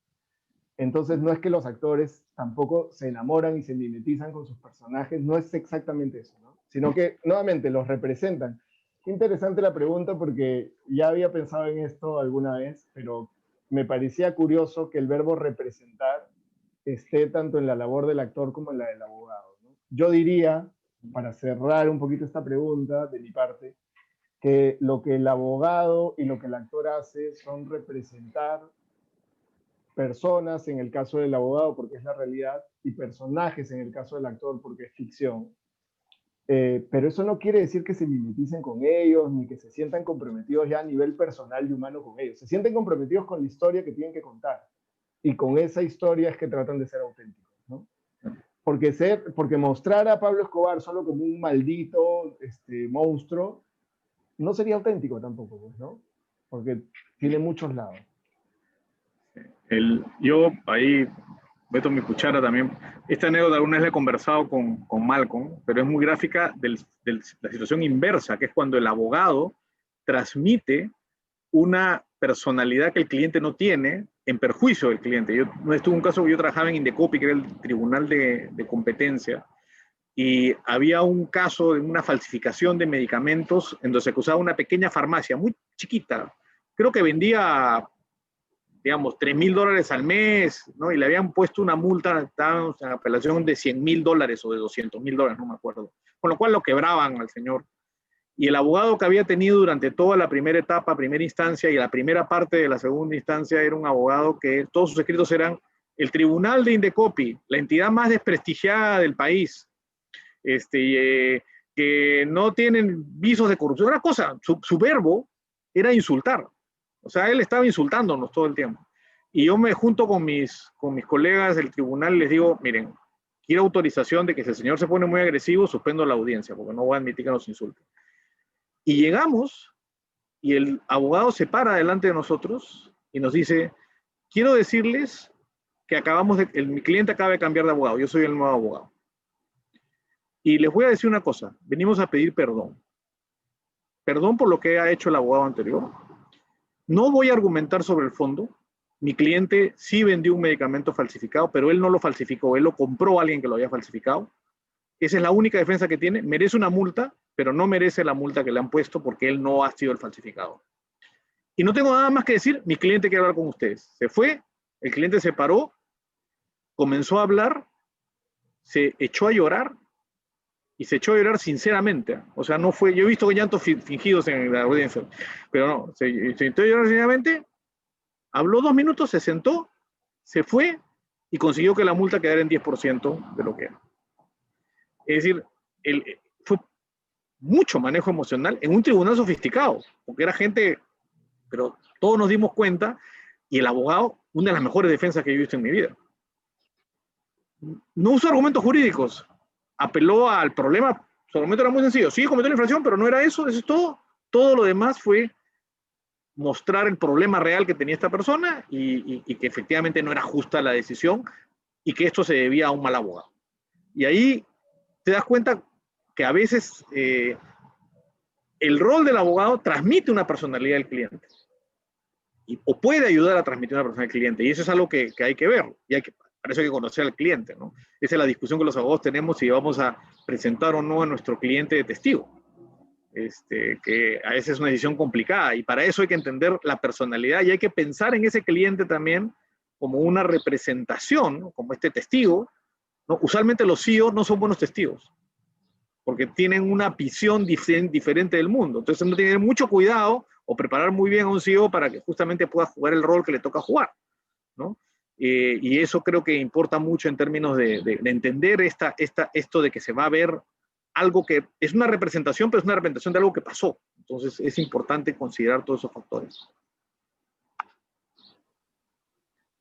Entonces no es que los actores tampoco se enamoran y se mimetizan con sus personajes, no es exactamente eso, ¿no? Sino que nuevamente los representan. Qué interesante la pregunta porque ya había pensado en esto alguna vez, pero me parecía curioso que el verbo representar esté tanto en la labor del actor como en la del abogado, ¿no? Yo diría, para cerrar un poquito esta pregunta de mi parte, que lo que el abogado y lo que el actor hace son representar personas en el caso del abogado porque es la realidad y personajes en el caso del actor porque es ficción. Pero eso no quiere decir que se mimeticen con ellos ni que se sientan comprometidos ya a nivel personal y humano con ellos. Se sienten comprometidos con la historia que tienen que contar y con esa historia es que tratan de ser auténticos, ¿no? Porque mostrar a Pablo Escobar solo como un maldito monstruo no sería auténtico tampoco, pues, ¿no? Porque tiene muchos lados. Yo ahí meto mi cuchara también. Esta anécdota alguna vez la he conversado con Malcolm, pero es muy gráfica de la situación inversa, que es cuando el abogado transmite una personalidad que el cliente no tiene en perjuicio del cliente. Yo tuve un caso que yo trabajaba en Indecopi, que era el tribunal de competencia, y había un caso de una falsificación de medicamentos en donde se acusaba una pequeña farmacia, muy chiquita, creo que vendía, digamos, $3,000 al mes, ¿no? Y le habían puesto una multa, estábamos en apelación de $100,000 o de $200,000, no me acuerdo, con lo cual lo quebraban al señor. Y el abogado que había tenido durante toda la primera etapa, primera instancia y la primera parte de la segunda instancia era un abogado que todos sus escritos eran el tribunal de Indecopi, la entidad más desprestigiada del país, que no tienen visos de corrupción. Una cosa, su verbo era insultar. O sea, él estaba insultándonos todo el tiempo. Y yo me junto con mis colegas del tribunal y les digo, miren, quiero autorización de que si el señor se pone muy agresivo, suspendo la audiencia, porque no voy a admitir que nos insulte. Y llegamos, y el abogado se para delante de nosotros y nos dice, quiero decirles que mi cliente acaba de cambiar de abogado, yo soy el nuevo abogado. Y les voy a decir una cosa, venimos a pedir perdón. Perdón por lo que ha hecho el abogado anterior. No voy a argumentar sobre el fondo, Mi cliente sí vendió un medicamento falsificado, pero él no lo falsificó, él lo compró a alguien que lo había falsificado. Esa es la única defensa que tiene. Merece una multa, pero no merece la multa que le han puesto porque él no ha sido el falsificador. Y no tengo nada más que decir, mi cliente quiere hablar con ustedes. Se fue, el cliente se paró, comenzó a hablar, se echó a llorar, y se echó a llorar sinceramente. O sea, no fue, yo he visto llantos fingidos en la audiencia, pero no, se echó a llorar sinceramente, habló 2 minutos, se sentó, se fue y consiguió que la multa quedara en 10% de lo que era. Es decir, fue mucho manejo emocional en un tribunal sofisticado, porque era gente, pero todos nos dimos cuenta, y el abogado, una de las mejores defensas que he visto en mi vida. No usó argumentos jurídicos, apeló al problema. Su argumento era muy sencillo: sí, cometió la infracción, pero no era eso, eso es todo. Todo lo demás fue mostrar el problema real que tenía esta persona y que efectivamente no era justa la decisión y que esto se debía a un mal abogado. Y ahí te das cuenta que a veces el rol del abogado transmite una personalidad del cliente o puede ayudar a transmitir una personalidad del cliente, y eso es algo que hay que ver, y para eso hay que conocer al cliente, ¿no? Esa es la discusión que los abogados tenemos si vamos a presentar o no a nuestro cliente de testigo. Que a veces es una decisión complicada, y para eso hay que entender la personalidad y hay que pensar en ese cliente también como una representación, ¿no? Como este testigo, ¿no? Usualmente los CEOs no son buenos testigos, porque tienen una visión diferente del mundo. Entonces uno tiene que tener mucho cuidado o preparar muy bien a un CEO para que justamente pueda jugar el rol que le toca jugar, ¿no? Y eso creo que importa mucho en términos de entender esto de que se va a ver algo que es una representación, pero es una representación de algo que pasó. Entonces es importante considerar todos esos factores.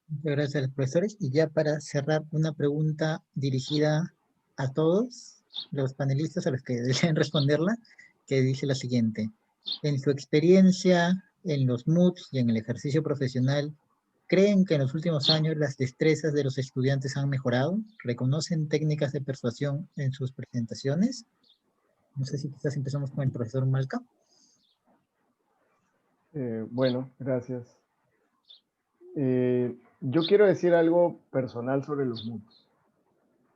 Muchas gracias a los profesores. Y ya para cerrar, una pregunta dirigida a todos los panelistas, a los que deseen responderla, que dice la siguiente: en su experiencia en los MOOCs y en el ejercicio profesional, ¿creen que en los últimos años las destrezas de los estudiantes han mejorado? ¿Reconocen técnicas de persuasión en sus presentaciones? No sé si quizás empezamos con el profesor Malca. Bueno, gracias. Yo quiero decir algo personal sobre los MOOCs,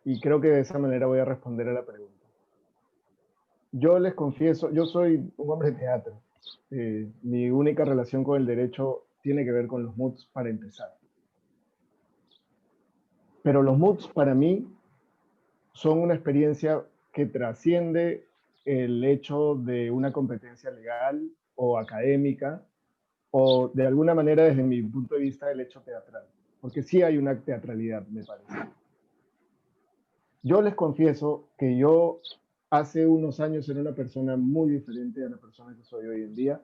y creo que de esa manera voy a responder a la pregunta. Yo les confieso, yo soy un hombre de teatro. Mi única relación con el derecho tiene que ver con los MOOCs para empezar. Pero los MOOCs para mí son una experiencia que trasciende el hecho de una competencia legal o académica, o de alguna manera desde mi punto de vista el hecho teatral, porque sí hay una teatralidad, me parece. Yo les confieso que yo hace unos años era una persona muy diferente a la persona que soy hoy en día,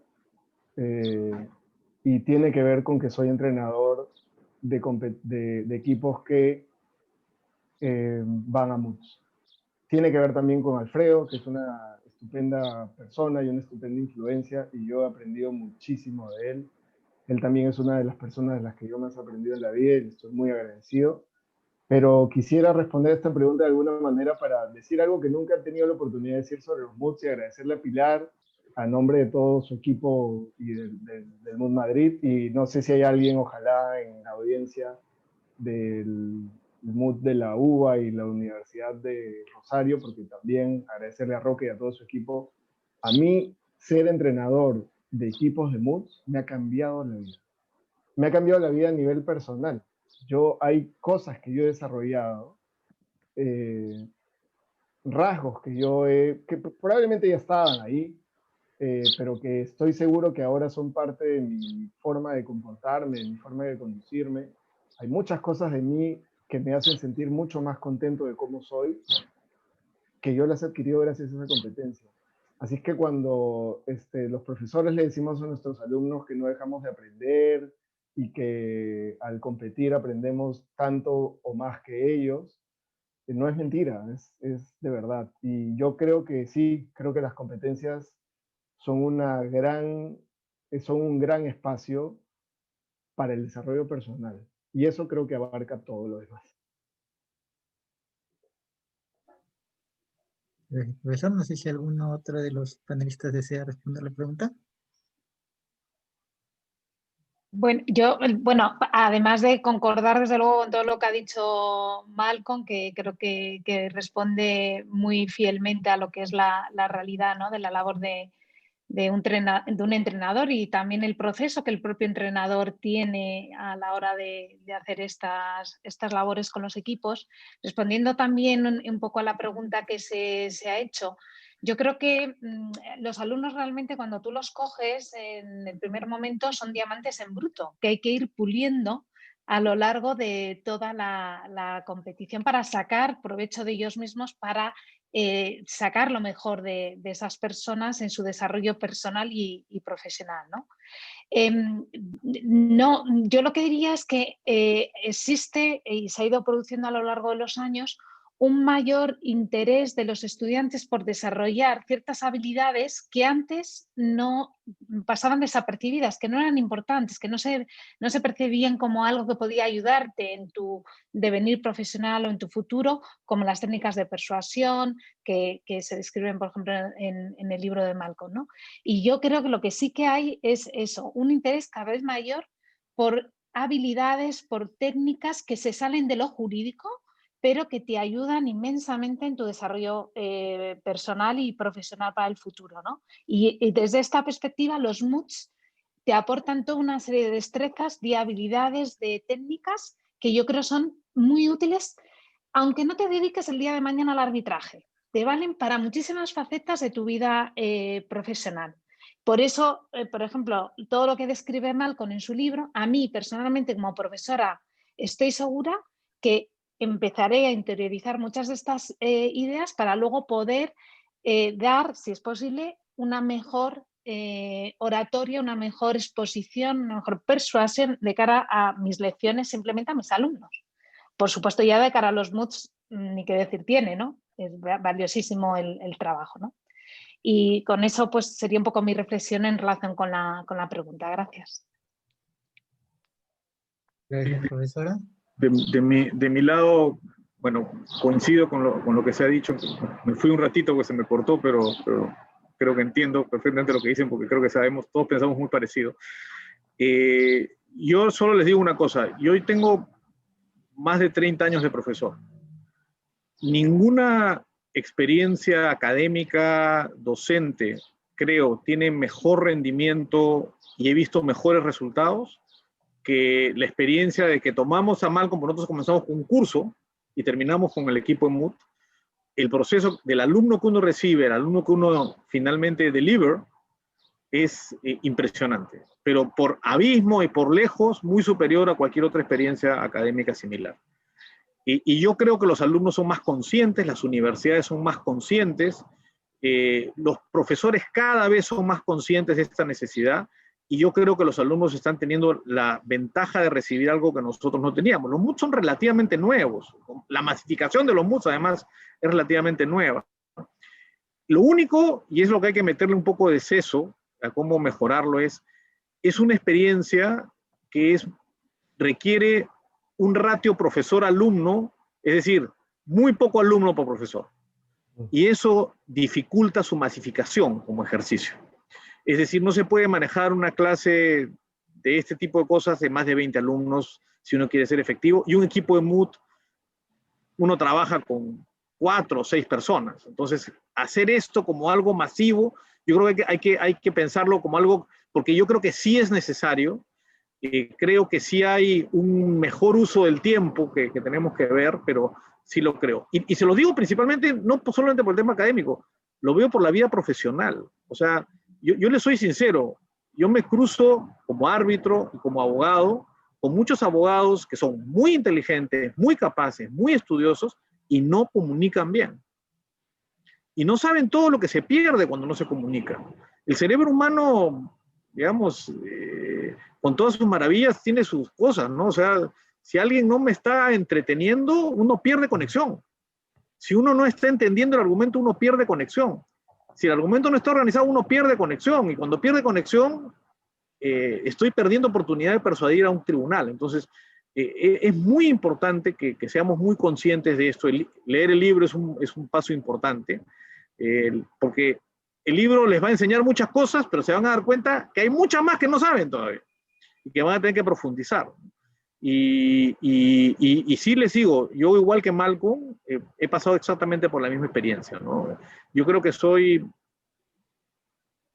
y tiene que ver con que soy entrenador de equipos que van a MOOCs. Tiene que ver también con Alfredo, que es una estupenda persona y una estupenda influencia, y yo he aprendido muchísimo de él. Él también es una de las personas de las que yo más he aprendido en la vida y estoy muy agradecido. Pero quisiera responder esta pregunta de alguna manera para decir algo que nunca he tenido la oportunidad de decir sobre los MOOCs, y agradecerle a Pilar a nombre de todo su equipo y del MOOC Madrid. Y no sé si hay alguien, ojalá, en la audiencia del MOOC de la UBA y la Universidad de Rosario, porque también agradecerle a Roque y a todo su equipo. A mí, ser entrenador de equipos de MOOCs me ha cambiado la vida. Me ha cambiado la vida a nivel personal. Hay cosas que yo he desarrollado, rasgos que probablemente ya estaban ahí, pero que estoy seguro que ahora son parte de mi forma de comportarme, de mi forma de conducirme. Hay muchas cosas de mí que me hacen sentir mucho más contento de cómo soy, que yo las he adquirido gracias a esa competencia. Así es que cuando los profesores le decimos a nuestros alumnos que no dejamos de aprender y que al competir aprendemos tanto o más que ellos, no es mentira, es de verdad. Y yo creo que sí, creo que las competencias son un gran espacio para el desarrollo personal. Y eso creo que abarca todo lo demás. Profesor, no sé si alguno otro de los panelistas desea responder la pregunta. Bueno, además de concordar desde luego con todo lo que ha dicho Malcolm, que creo que responde muy fielmente a lo que es la realidad, ¿no?, de la labor de un entrenador, y también el proceso que el propio entrenador tiene a la hora de hacer estas labores con los equipos. Respondiendo también un poco a la pregunta que se ha hecho, yo creo que los alumnos realmente, cuando tú los coges en el primer momento, son diamantes en bruto, que hay que ir puliendo a lo largo de toda la competición para sacar provecho de ellos mismos, para sacar lo mejor de esas personas en su desarrollo personal y profesional, ¿no? No, yo lo que diría es que existe y se ha ido produciendo a lo largo de los años un mayor interés de los estudiantes por desarrollar ciertas habilidades que antes no pasaban desapercibidas, que no eran importantes, que no se percibían como algo que podía ayudarte en tu devenir profesional o en tu futuro, como las técnicas de persuasión que se describen, por ejemplo, en el libro de Malcolm, ¿no? Y yo creo que lo que sí que hay es eso, un interés cada vez mayor por habilidades, por técnicas que se salen de lo jurídico, pero que te ayudan inmensamente en tu desarrollo personal y profesional para el futuro, ¿no? Y desde esta perspectiva, los MOOCs te aportan toda una serie de destrezas, de habilidades, de técnicas que yo creo son muy útiles, aunque no te dediques el día de mañana al arbitraje. Te valen para muchísimas facetas de tu vida profesional. Por eso, por ejemplo, todo lo que describe Malcolm en su libro, a mí personalmente como profesora estoy segura que empezaré a interiorizar muchas de estas ideas para luego poder dar, si es posible, una mejor oratoria, una mejor exposición, una mejor persuasión de cara a mis lecciones, simplemente a mis alumnos. Por supuesto, ya de cara a los MOOCs, ni qué decir tiene, ¿no? Es valiosísimo el trabajo, ¿no? Y con eso, pues, sería un poco mi reflexión en relación con la pregunta. Gracias. Gracias, profesora. De mi lado, bueno, coincido con lo que se ha dicho. Me fui un ratito porque se me cortó, pero creo que entiendo perfectamente lo que dicen, porque creo que sabemos, todos pensamos muy parecido. Yo solo les digo una cosa. Yo hoy tengo más de 30 años de profesor. Ninguna experiencia académica, docente, creo, tiene mejor rendimiento y he visto mejores resultados que la experiencia de que tomamos a Malcolm, porque nosotros comenzamos con un curso y terminamos con el equipo en Mood. El proceso del alumno que uno recibe, el alumno que uno finalmente deliver, es impresionante, pero por abismo y por lejos muy superior a cualquier otra experiencia académica similar. Y yo creo que los alumnos son más conscientes, las universidades son más conscientes, los profesores cada vez son más conscientes de esta necesidad, y yo creo que los alumnos están teniendo la ventaja de recibir algo que nosotros no teníamos. Los MOOCs son relativamente nuevos. La masificación de los MOOCs, además, es relativamente nueva. Lo único, y es lo que hay que meterle un poco de seso a cómo mejorarlo, es una experiencia que requiere un ratio profesor-alumno, es decir, muy poco alumno por profesor. Y eso dificulta su masificación como ejercicio. Es decir, no se puede manejar una clase de este tipo de cosas de más de 20 alumnos si uno quiere ser efectivo. Y un equipo de Mood, uno trabaja con 4 o 6 personas. Entonces, hacer esto como algo masivo, yo creo que hay que pensarlo como algo, porque yo creo que sí es necesario. Creo que sí hay un mejor uso del tiempo que tenemos que ver, pero sí lo creo. Y se lo digo principalmente, no solamente por el tema académico, lo veo por la vida profesional. O sea, yo le soy sincero, yo me cruzo como árbitro y como abogado con muchos abogados que son muy inteligentes, muy capaces, muy estudiosos y no comunican bien. Y no saben todo lo que se pierde cuando no se comunica. El cerebro humano, digamos, con todas sus maravillas, tiene sus cosas, ¿no? O sea, si alguien no me está entreteniendo, uno pierde conexión. Si uno no está entendiendo el argumento, uno pierde conexión. Si el argumento no está organizado, uno pierde conexión. Y cuando pierde conexión, estoy perdiendo oportunidad de persuadir a un tribunal. Entonces, es muy importante que seamos muy conscientes de esto. Leer el libro es un paso importante, porque el libro les va a enseñar muchas cosas, pero se van a dar cuenta que hay muchas más que no saben todavía. y que van a tener que profundizar. Y sí les digo, yo igual que Malcolm, he pasado exactamente por la misma experiencia, ¿no? Yo creo que soy,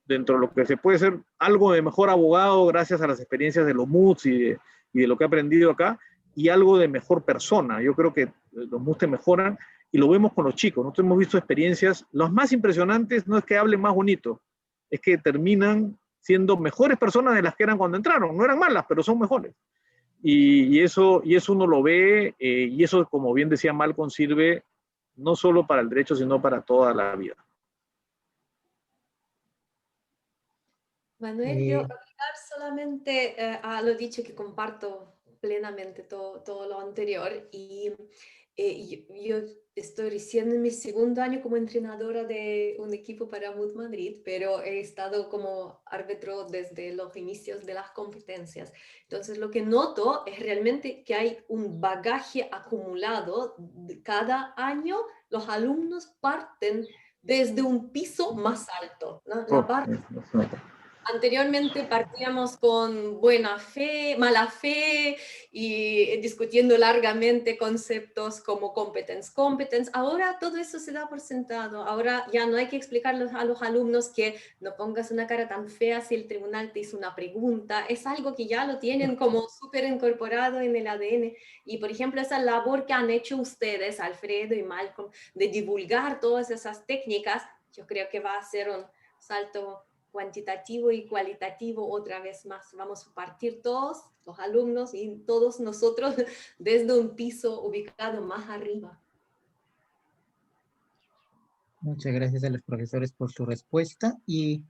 dentro de lo que se puede ser, algo de mejor abogado gracias a las experiencias de los MUTs y de lo que he aprendido acá, y algo de mejor persona. Yo creo que los MUTs te mejoran, y lo vemos con los chicos. Nosotros hemos visto experiencias, las más impresionantes no es que hablen más bonito, es que terminan siendo mejores personas de las que eran cuando entraron. No eran malas, pero son mejores. Y eso uno lo ve, y eso, como bien decía Malcolm, sirve no solo para el derecho, sino para toda la vida. Manuel, yo agregar solamente a lo dicho, que comparto plenamente todo lo anterior, y yo estoy recién en mi segundo año como entrenadora de un equipo para MUT Madrid, pero he estado como árbitro desde los inicios de las competencias. Entonces lo que noto es realmente que hay un bagaje acumulado. Cada año los alumnos parten desde un piso más alto, ¿no? La barra. Anteriormente partíamos con buena fe, mala fe, y discutiendo largamente conceptos como competence. Ahora todo eso se da por sentado. Ahora ya no hay que explicarles a los alumnos que no pongas una cara tan fea si el tribunal te hizo una pregunta. Es algo que ya lo tienen como súper incorporado en el ADN. Y por ejemplo, esa labor que han hecho ustedes, Alfredo y Malcolm, de divulgar todas esas técnicas, yo creo que va a ser un salto cuantitativo y cualitativo otra vez más. Vamos a partir todos, los alumnos y todos nosotros, desde un piso ubicado más arriba. Muchas gracias a los profesores por su respuesta, y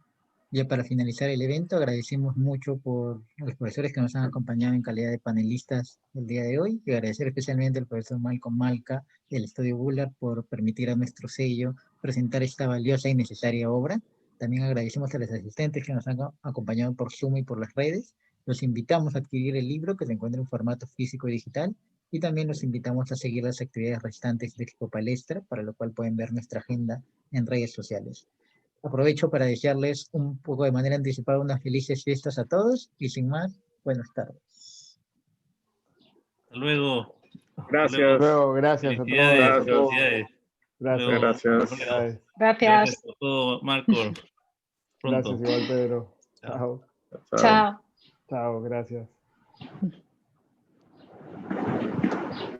ya para finalizar el evento, agradecemos mucho por los profesores que nos han acompañado en calidad de panelistas el día de hoy, y agradecer especialmente al profesor Malcolm Malca del Estudio Bullard por permitir a nuestro sello presentar esta valiosa y necesaria obra. También agradecemos a los asistentes que nos han acompañado por Zoom y por las redes. Los invitamos a adquirir el libro, que se encuentra en formato físico y digital, y también los invitamos a seguir las actividades restantes de Expo Palestra, para lo cual pueden ver nuestra agenda en redes sociales. Aprovecho para desearles un poco de manera anticipada unas felices fiestas a todos, y sin más, buenas tardes. Hasta luego. Gracias. Hasta luego. Gracias a todos. Felicidades. Gracias. Felicidades. Gracias. Gracias. Gracias. Por todo, Marco. Pronto. Gracias igual, Pedro. Chao. Chao. Chao. Chao, gracias.